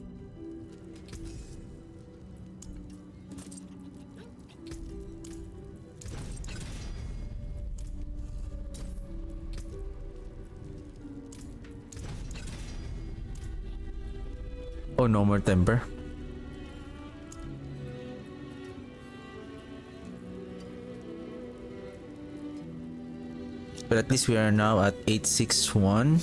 A: Oh, no more temper. But at least we are now at 861.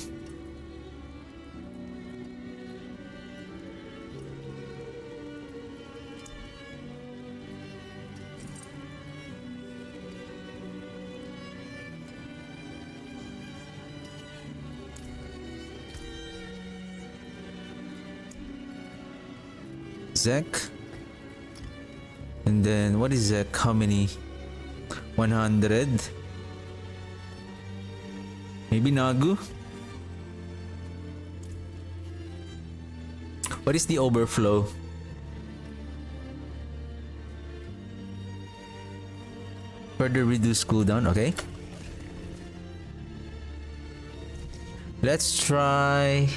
A: Zek. And then what is Zek? How many? 100. Maybe Nagu? What is the overflow? Further reduce cooldown, okay. Let's try...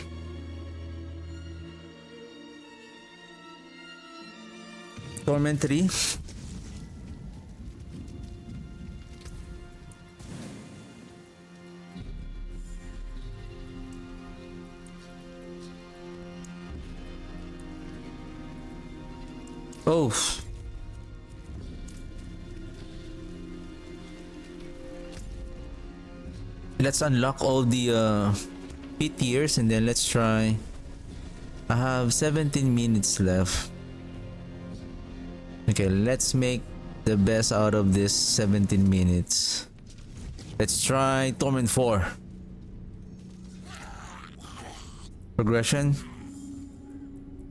A: Torment 3. Oh. Let's unlock all the PTRs and then let's try. I have 17 minutes left. Okay, let's make the best out of this 17 minutes. Let's try Torment 4. Progression.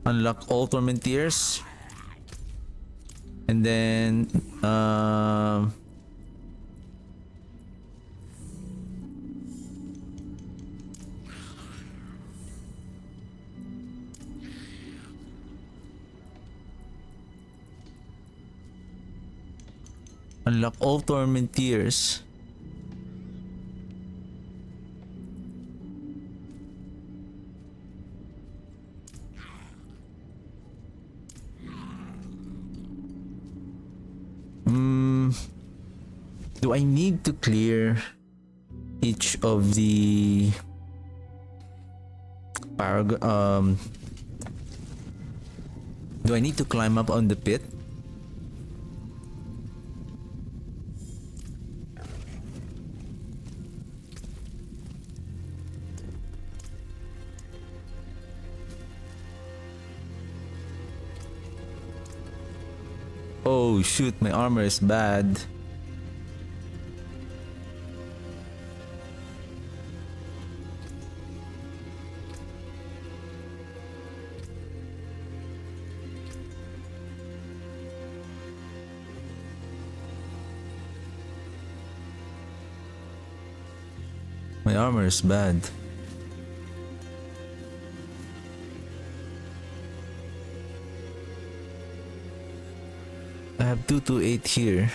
A: Unlock all Torment tiers. And then unlock all torment tiers. Do I need to clear each of the do I need to climb up on the pit? Oh shoot, my armor is bad. My armor is bad. I have 228 here.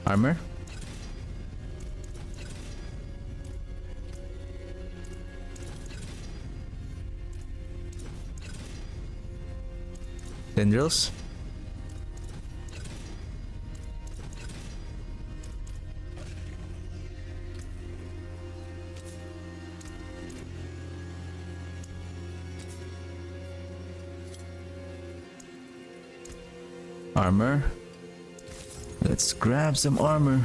A: Armor? Tendrils? Armor? Let's grab some armor.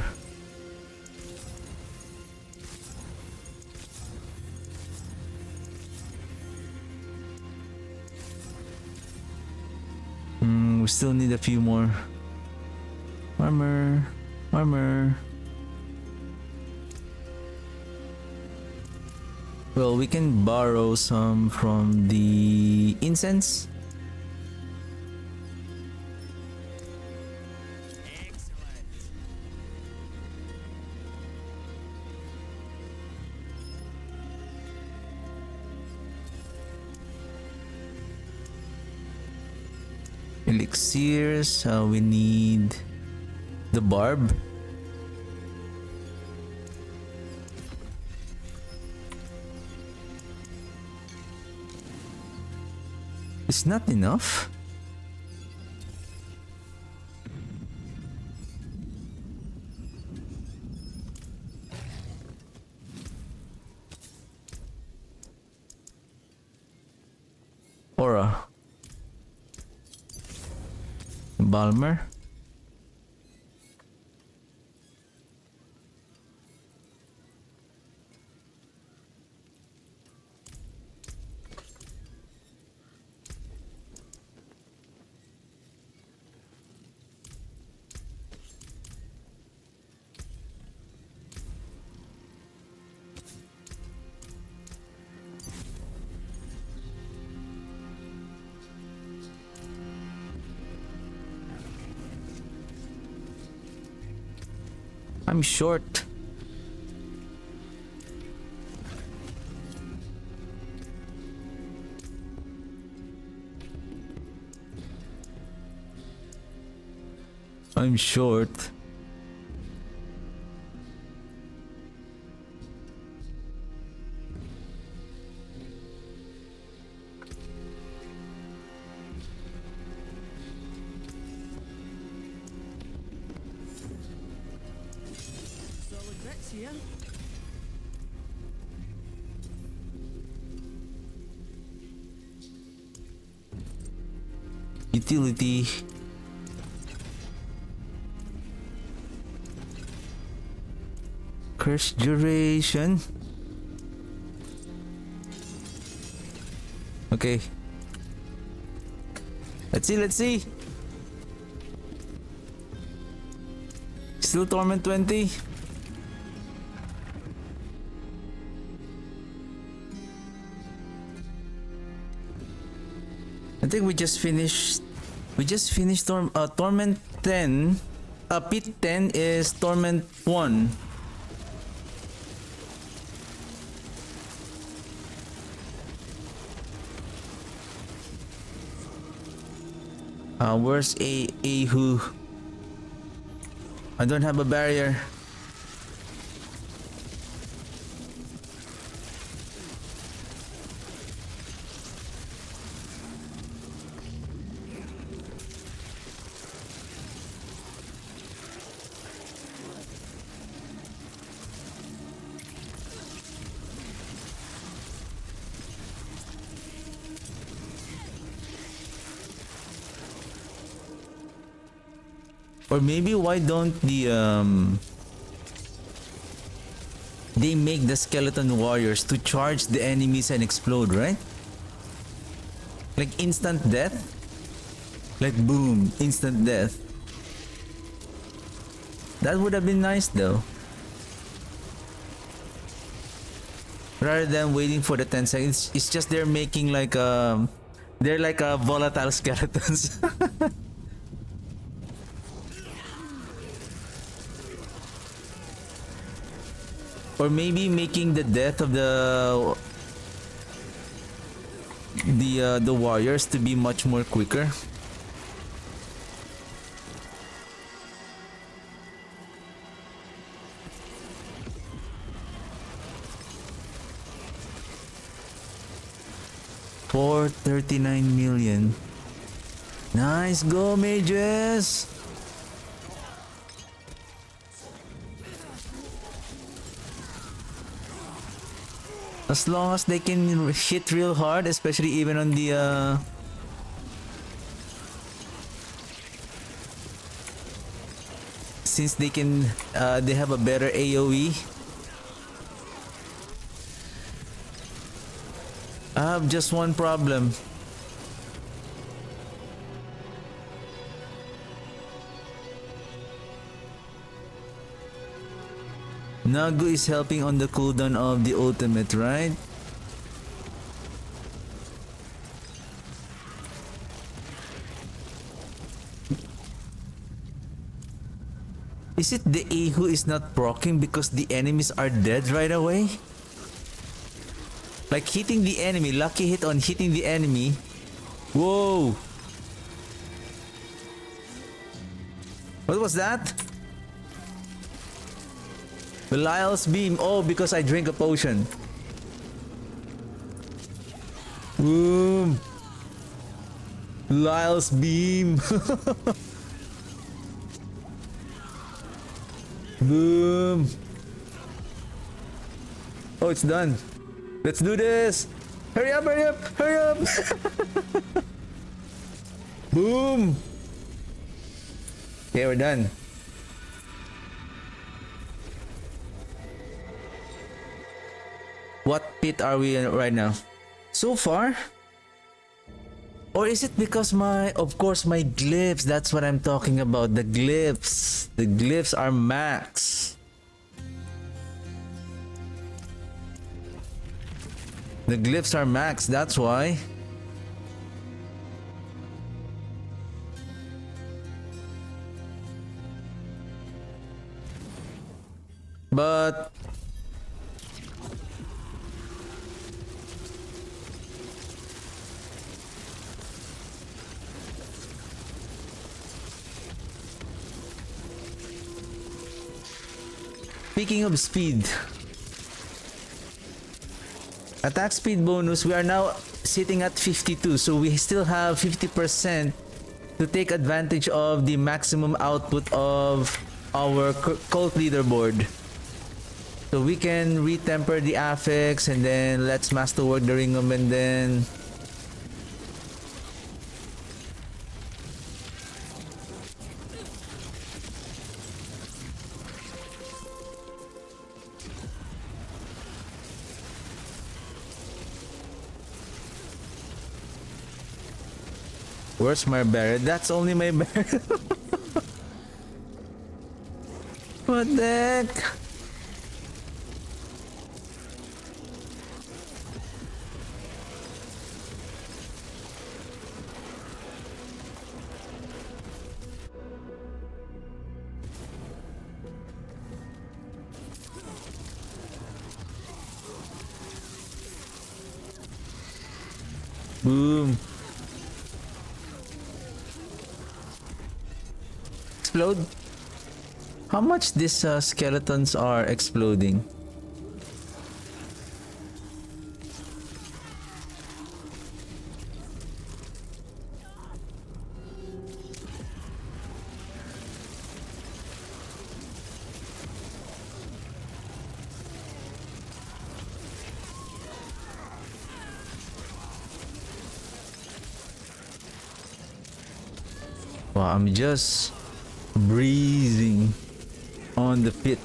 A: We still need a few more. Armor. Armor. Well, we can borrow some from the incense. Elixirs, we need the barb. It's not enough. Aura. Balmer. I'm short. I'm short. Utility. Curse duration. Okay. Let's see. Still Torment 20. I think we just finished Torment 10. Pit 10 is Torment 1. Where's Ahu? I don't have a barrier. Or maybe why don't they make the skeleton warriors to charge the enemies and explode, right? Like instant death? Like boom, instant death. That would have been nice though. Rather than waiting for the 10 seconds, it's just they're making like they're like volatile skeletons. Or maybe making the death of the warriors to be much more quicker. $439 million. Nice go, mages. As long as they can hit real hard, especially even on the since they can they have a better AoE. I have just one problem. Nagu is helping on the cooldown of the ultimate, right? Is it the A who is not proccing because the enemies are dead right away? Like hitting the enemy, lucky hit on hitting the enemy. Whoa! What was that? Belial's beam. Oh, because I drink a potion. Boom! Belial's beam. Boom! Oh, it's done. Let's do this! Hurry up, hurry up, hurry up! Boom! Okay, we're done. What pit are we in right now? So far? Or is it because of course my glyphs, that's what I'm talking about, the glyphs. The glyphs are max. The glyphs are max, that's why. But speaking of speed, attack speed bonus, we are now sitting at 52, so we still have 50% to take advantage of the maximum output of our cult leaderboard. So we can retemper the affix and then let's masterwork the ringum and then where's my barrel? That's only my barrel. What the heck? Boom. Explode. How much these skeletons are exploding? Wow, I'm just breezing on the pit.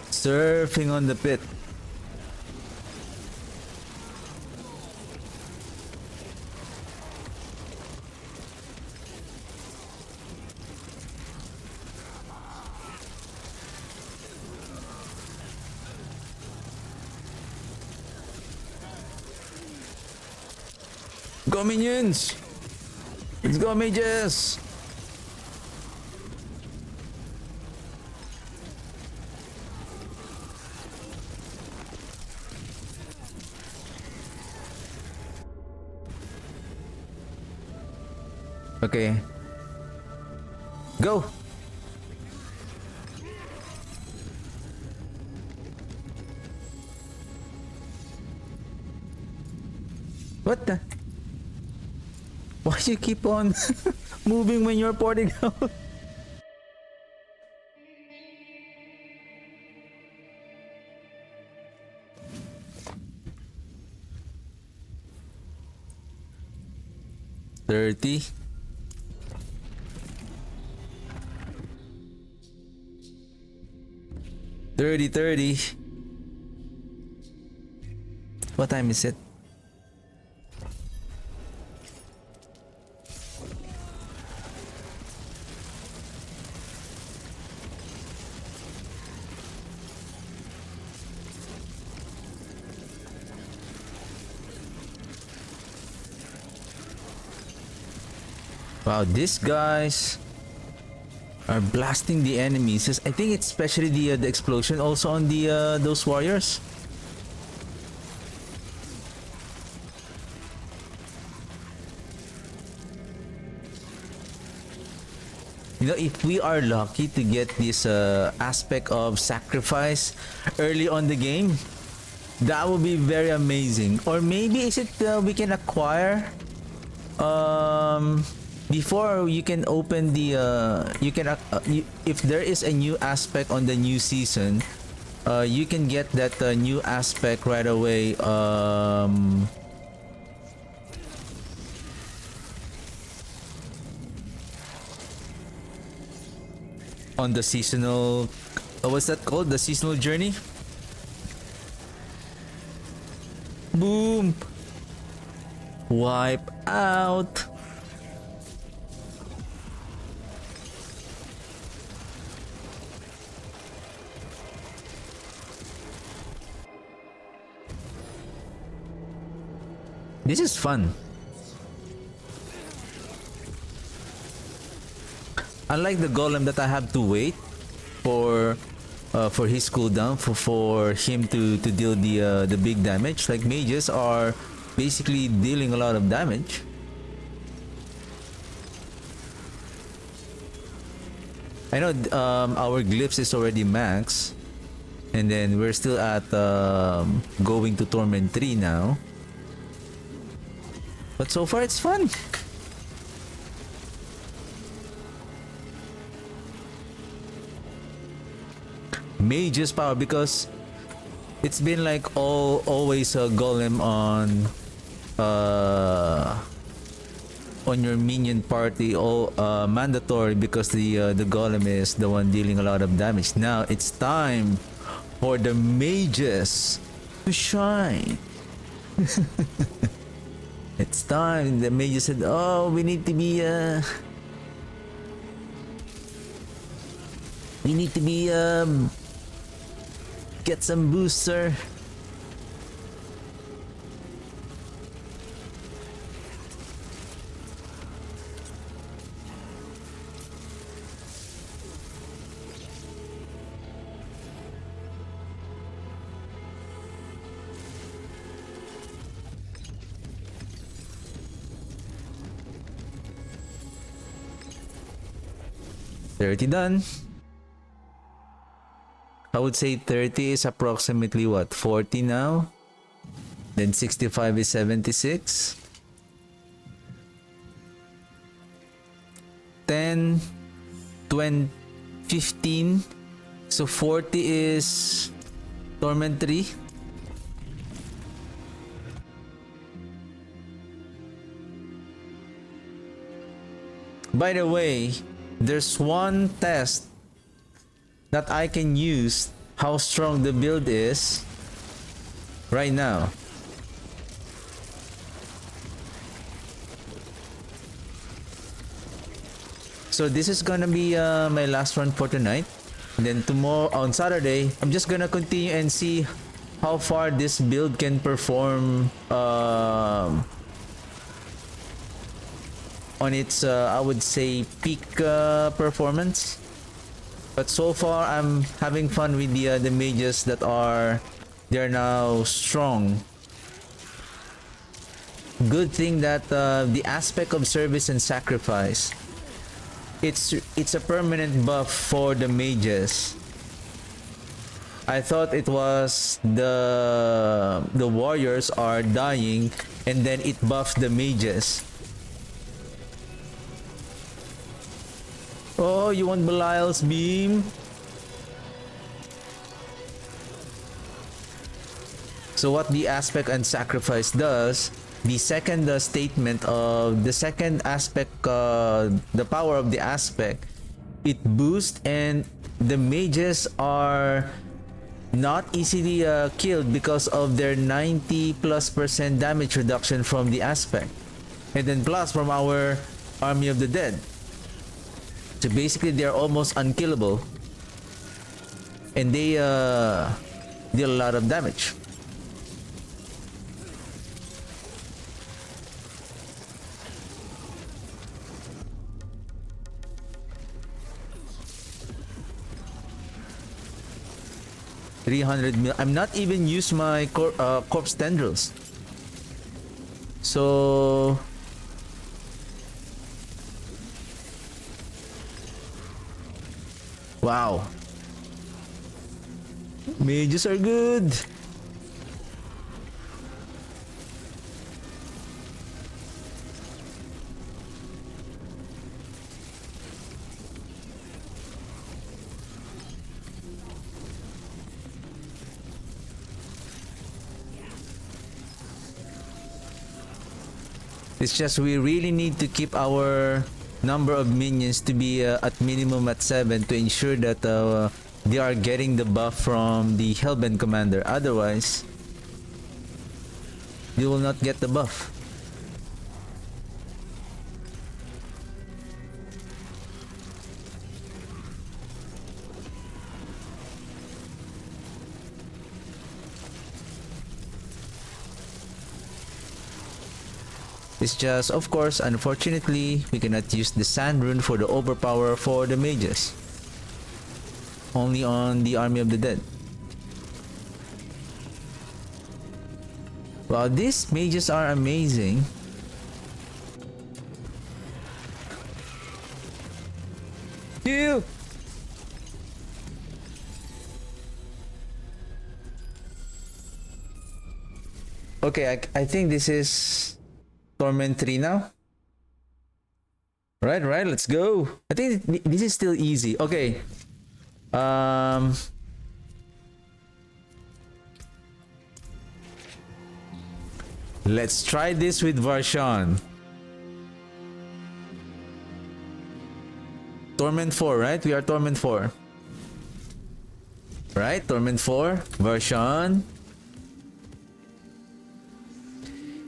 A: Surfing on the pit. Go minions! Let's go mages! Okay. Go! What the? Why you keep on moving when you're porting out? $30. 30. What time is it? Wow, these guys are blasting the enemies. I think it's especially the explosion also on the those warriors. You know, if we are lucky to get this aspect of sacrifice early on the game, that would be very amazing. Or maybe is it we can acquire before you can open the if there is a new aspect on the new season, you can get that new aspect right away. On the seasonal, what's that called? The seasonal journey. Boom. Wipe out. This is fun. Unlike the golem that I have to wait for his cooldown for him to deal the big damage. Like mages are basically dealing a lot of damage. I know our glyphs is already max, and then we're still at going to Torment 3 now. But so far it's fun. Mage's power, because it's been like always a golem on your minion party, all mandatory, because the golem is the one dealing a lot of damage. Now it's time for the mages to shine. It's time. The mages said, "Oh, we need to be get some booster." $30 done. I would say 30 is approximately what, 40 now? Then 65 is 76. 10, 20, 15. So 40 is Torment 3. By the way, there's one test that I can use how strong the build is right now. So this is gonna be my last run for tonight. And then tomorrow, on Saturday, I'm just gonna continue and see how far this build can perform on its I would say peak performance. But so far I'm having fun with the mages that they're now strong. Good thing that the aspect of service and sacrifice, it's a permanent buff for the mages. I thought it was the warriors are dying and then it buffs the mages. Oh, you want Belial's beam? So what the aspect and sacrifice does, the second statement of the second aspect, the power of the aspect, it boosts and the mages are not easily killed because of their 90+% damage reduction from the aspect, and then plus from our army of the dead. So basically they're almost unkillable and they deal a lot of damage. I'm not even use my corpse tendrils. So wow. Mages are good. It's just we really need to keep our number of minions to be at minimum at 7 to ensure that they are getting the buff from the Hellbent commander. Otherwise, they will not get the buff. It's just, of course, unfortunately, we cannot use the Sand Rune for the overpower for the mages. Only on the Army of the Dead. Wow, these mages are amazing. Ew! Okay, I think this is Torment 3 now. Right, let's go. I think this is still easy. Okay. Let's try this with Varshan. Torment 4, right? We are Torment 4. Right? Torment 4. Varshan.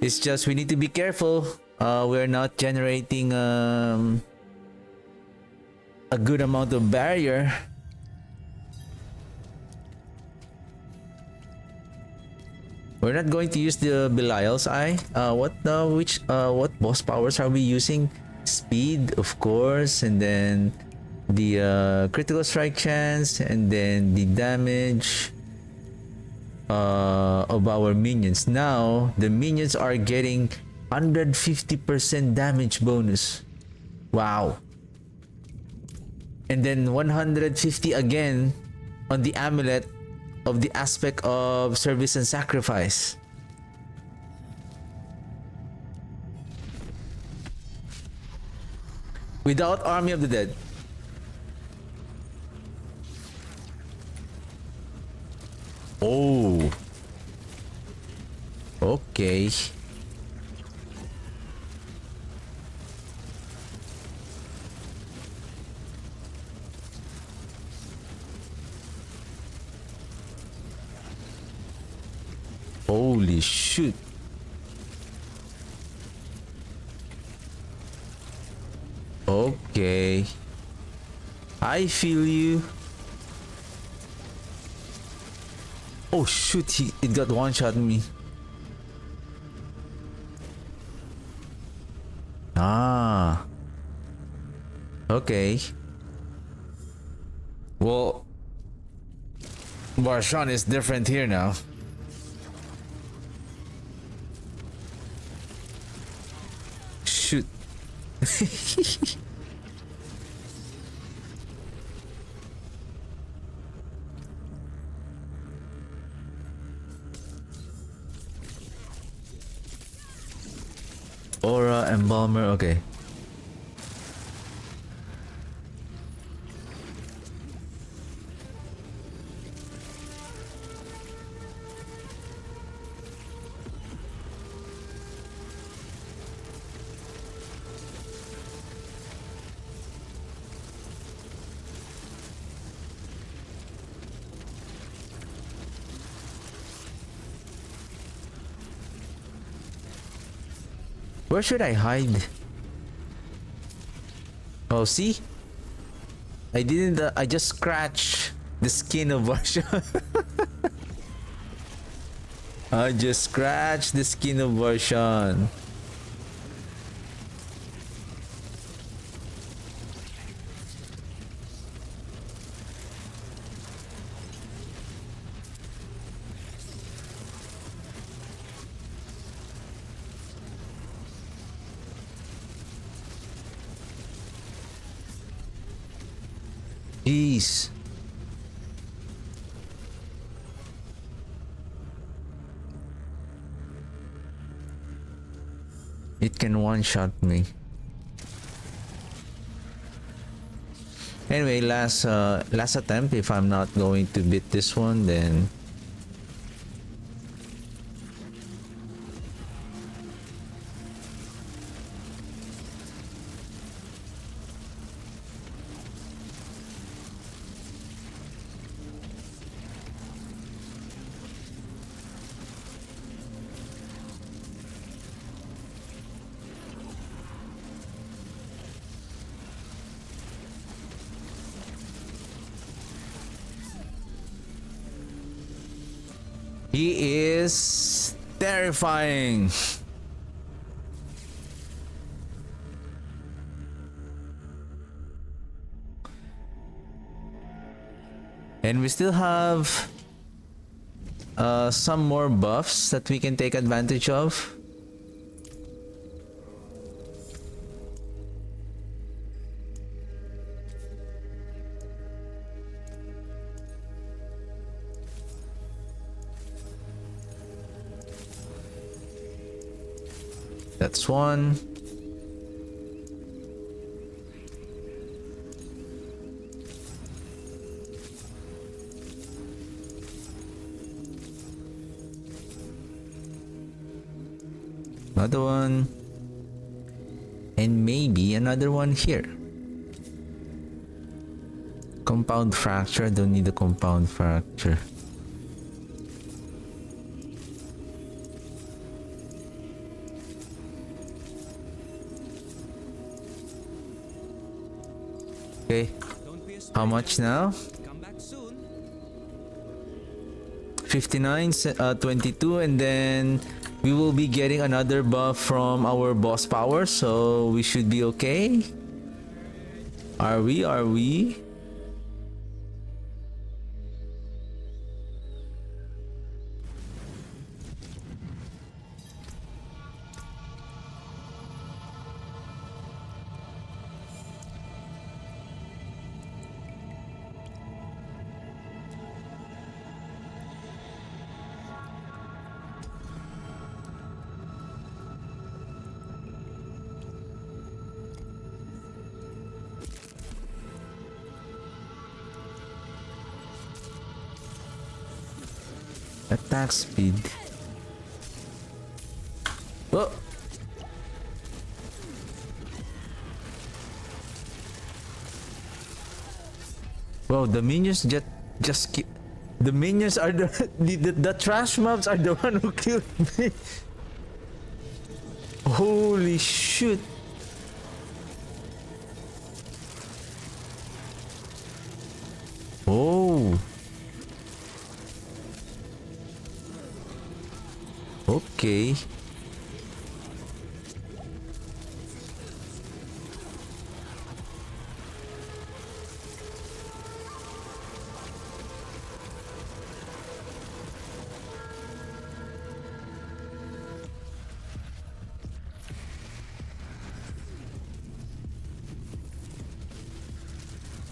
A: It's just we need to be careful. We're not generating a good amount of barrier. We're not going to use the Belial's Eye. What boss powers are we using? Speed, of course, and then the critical strike chance, and then the damage of our minions. Now the minions are getting 150% damage bonus. Wow. And then 150 again on the amulet of the aspect of service and sacrifice. Without Army of the Dead. Oh. Okay. Holy shit. Okay. I feel you. Oh shoot, it got one shot me. Ah. Okay. Well, Varshan is different here now. Shoot. Aura, Embalmer, okay. Where should I hide? Oh, see? I didn't, I just scratched the skin of Varshan. I just scratched the skin of Varshan. Jeez. It can one-shot me. Anyway, last attempt. If I'm not going to beat this one, then he is terrifying. And we still have some more buffs that we can take advantage of. That's one. Another one. And maybe another one here. Compound fracture. I don't need a compound fracture. Okay. How much now? 59, 22, and then we will be getting another buff from our boss power, so we should be okay. Are we? Are we? Attack speed. Oh. Wow, the minions the minions are the trash mobs are the one who killed me. Holy shit. Oh. Okay.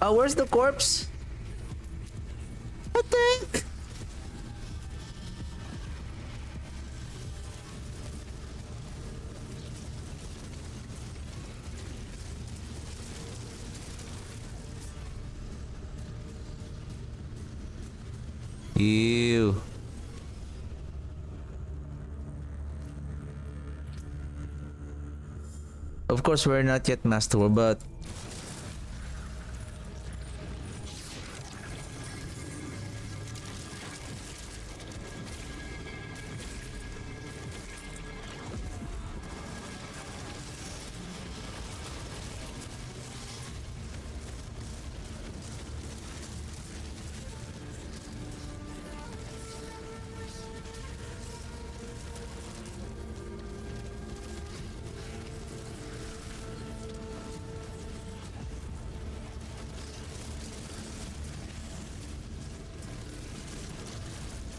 A: Where's the corpse? What the heck? Ew. Of course, we're not yet master, but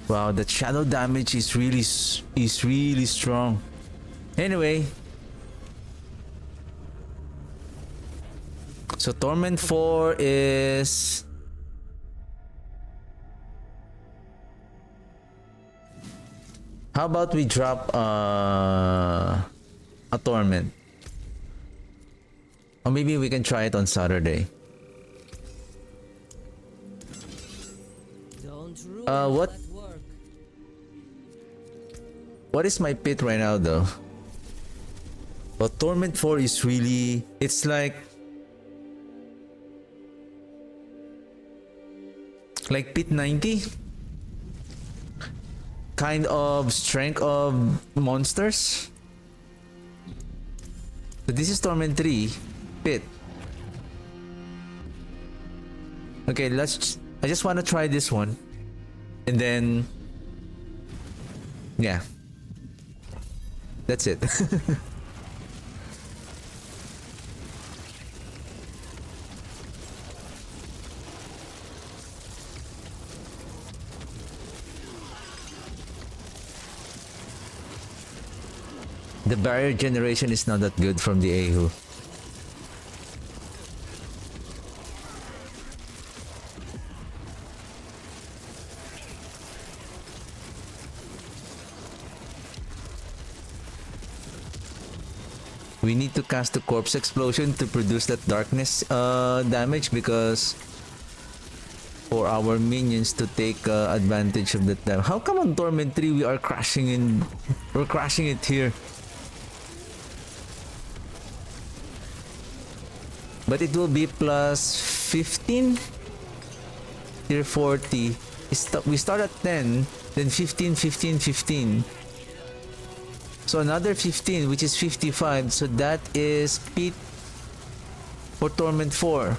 A: wow, that shadow damage is really strong. Anyway, so Torment 4 is how about we drop a Torment? Or maybe we can try it on Saturday.
E: Don't ruin
A: What?
E: that work.
A: What is my pit right now though? But Torment 4 is really, it's like pit 90 kind of strength of monsters. So this is Torment 3 pit. Okay, I just want to try this one and then yeah, that's it. The barrier generation is not that good from the Ahu. We need to cast the corpse explosion to produce that darkness damage, because for our minions to take advantage of that damage. How come on Torment 3 we are crashing it here? But it will be plus 15 tier 40. We start at 10, then 15, 15, 15. So another 15, which is 55. So that is Pete for Torment 4.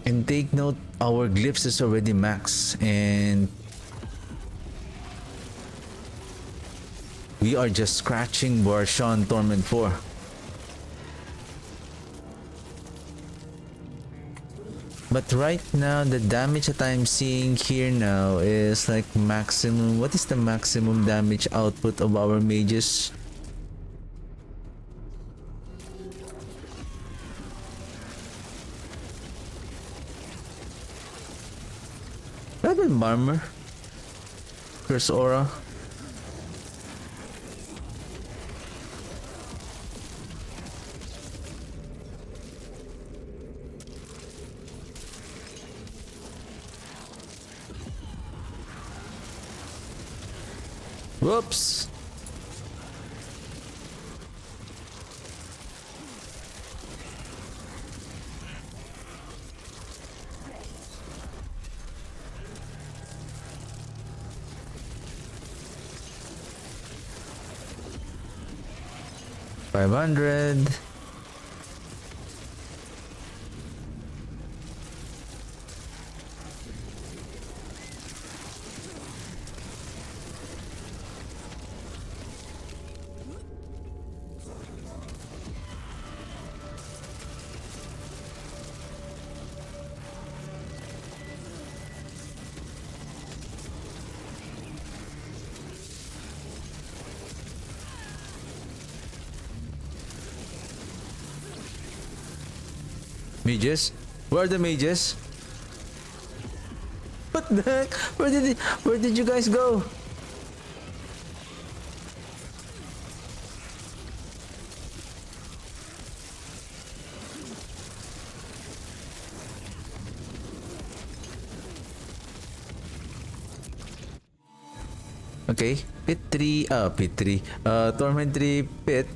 A: And take note, our glyphs is already max, and we are just scratching Varshan Torment 4. But right now, the damage that I'm seeing here now is like maximum. What is the maximum damage output of our mages? Dragon Armor. Curse Aura. Whoops. $500. Mages? Where are the mages? What the heck? Where did you guys go? Okay, pit 3, pit 3, torment 3, pit.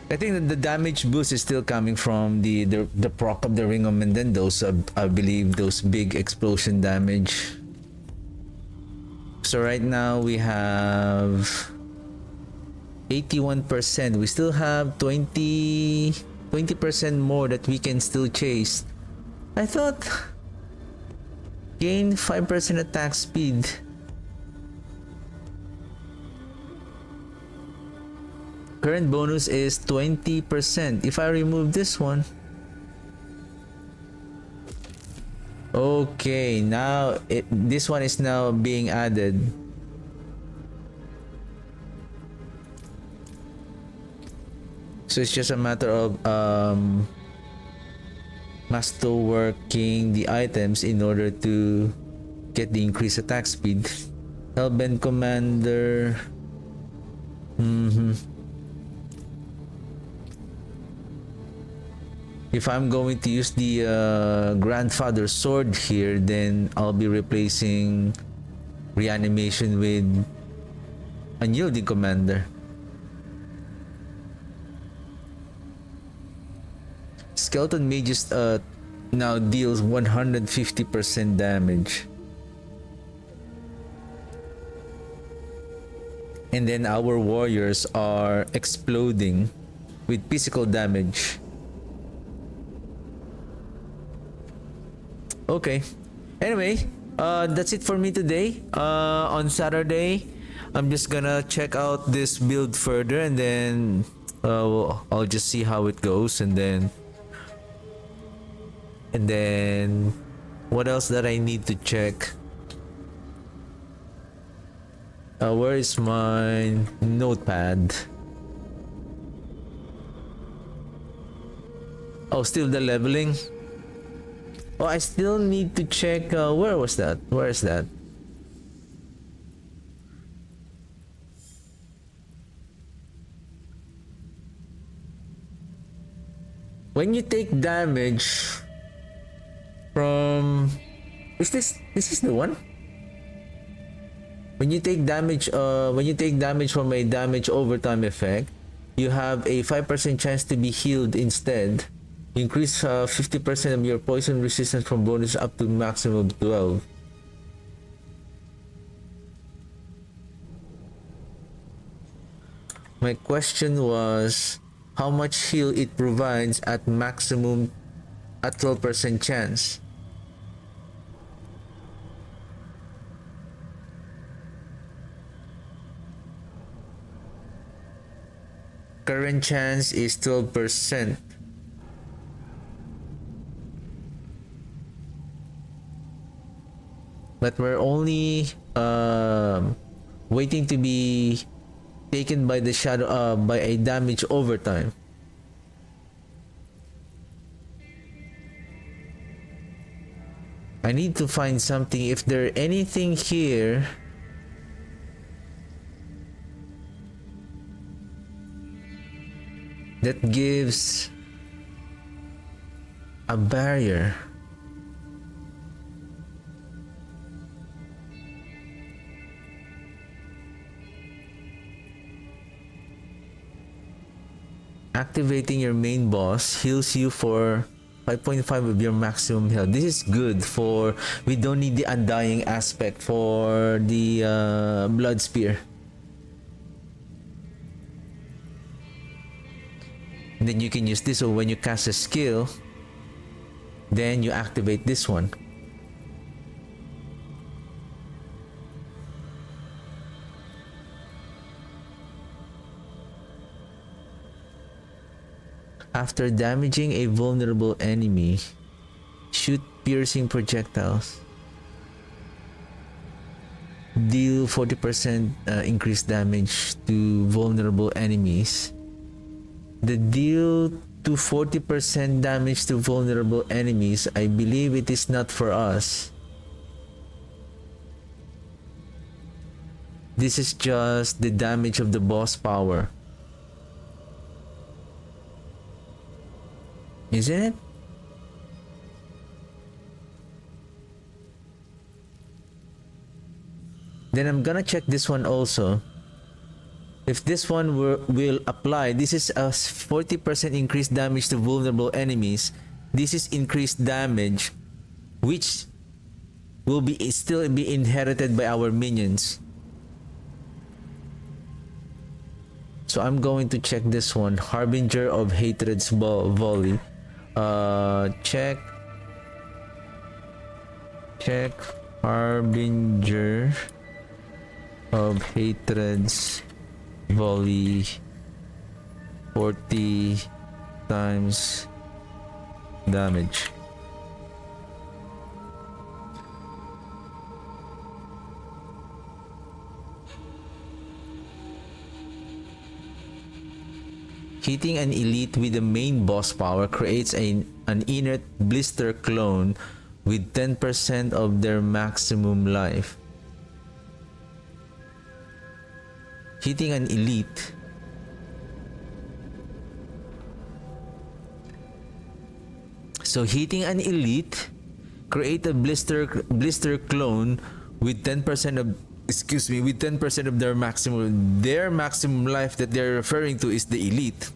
A: I think that the damage boost is still coming from the proc of the Ring of Mendendos. I believe those big explosion damage. So right now we have 81%. We still have 20% more that we can still chase. I thought gain 5% attack speed. Current bonus is 20%. If I remove this one. Okay, now this one is now being added. So it's just a matter of master working the items in order to get the increased attack speed. Hellbent Commander. If I'm going to use the Grandfather Sword here, then I'll be replacing Reanimation with Unyielding Commander. Skeleton Mages now deals 150% damage. And then our warriors are exploding with physical damage. Okay. Anyway, that's it for me today. On Saturday, I'm just gonna check out this build further, and then I'll just see how it goes, and then what else that I need to check? Where is my notepad? Oh, still the leveling. Oh, I still need to check. Where was that? Where is that? When you take damage from, this is the one? When you take damage from a damage overtime effect, you have a 5% chance to be healed instead. Increase 50% of your poison resistance from bonus up to maximum 12. My question was how much heal it provides at maximum at 12% chance. Current chance is 12%. But we're only waiting to be taken by the shadow by a damage overtime. I need to find something. If there anything here that gives a barrier. Activating your main boss heals you for 5.5 of your maximum health. This is good for, we don't need the undying aspect for the blood spear. And then you can use this, so when you cast a skill, then you activate this one. After damaging a vulnerable enemy, shoot piercing projectiles. Deal 40% increased damage to vulnerable enemies. The deal to 40% damage to vulnerable enemies, I believe it is not for us. This is just the damage of the boss power. Isn't it? Then I'm gonna check this one also. If this one will apply, this is a 40% increased damage to vulnerable enemies. This is increased damage, which will still be inherited by our minions. So I'm going to check this one. Harbinger of Hatred's Volley. Check Harbinger of Hatred's Volley 40 times damage. Hitting an elite with the main boss power creates an inert blister clone with 10% of their maximum life. Hitting an elite. So hitting an elite create a blister clone with 10% of with 10% of their maximum life that they're referring to is the elite.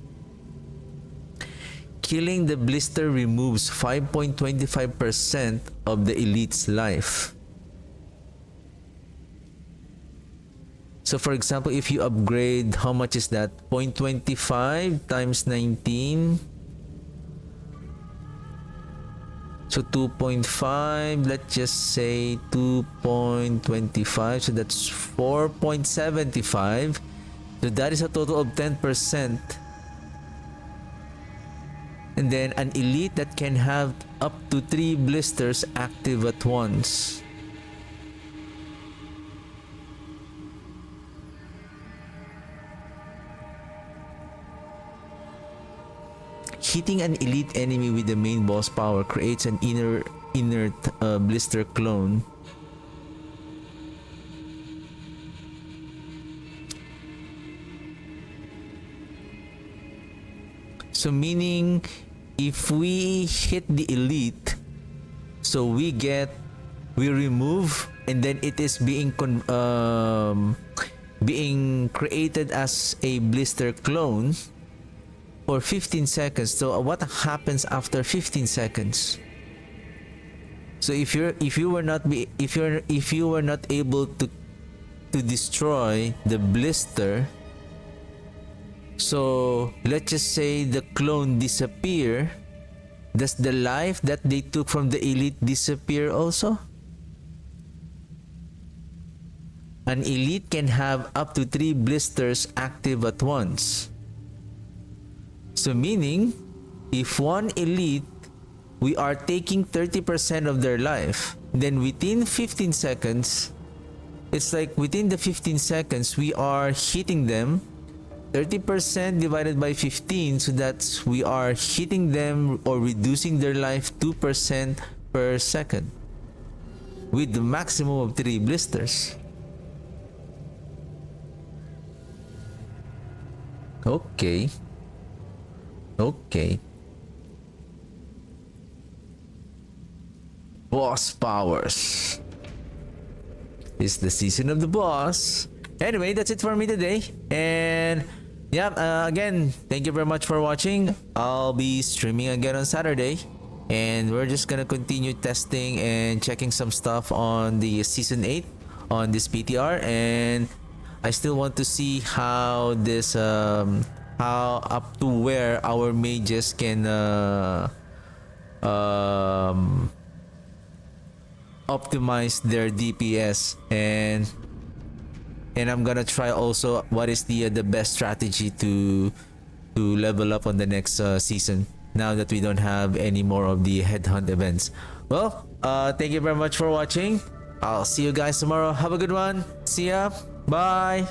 A: Killing the blister removes 5.25% of the elite's life. So for example, if you upgrade, how much is that? 0.25 times 19. So 2.5, let's just say 2.25. So that's 4.75. So that is a total of 10%. And then an elite that can have up to 3 blisters active at once. Hitting an elite enemy with the main boss power creates an inert blister clone. So meaning if we hit the elite, so we remove, and then it is being created as a blister clone for 15 seconds. So what happens after 15 seconds? So if you were not able to destroy the blister, so let's just say the clone disappear, does the life that they took from the elite disappear also? An elite can have up to 3 blisters active at once. So meaning, if one elite, we are taking 30% of their life, then within 15 seconds, it's like within the 15 seconds, we are hitting them 30% divided by 15, so that's we are hitting them or reducing their life 2% per second with the maximum of 3 blisters. Okay. Boss powers. It's the season of the boss. Anyway, that's it for me today. And yeah, again, thank you very much for watching. I'll be streaming again on Saturday. And we're just gonna continue testing and checking some stuff on the Season 8 on this PTR. And I still want to see how this, how up to where our mages can optimize their DPS, and I'm gonna try also what is the best strategy to to level up on the next season, now that we don't have any more of the headhunt events. Well, thank you very much for watching. I'll see you guys tomorrow. Have a good one. See ya. Bye.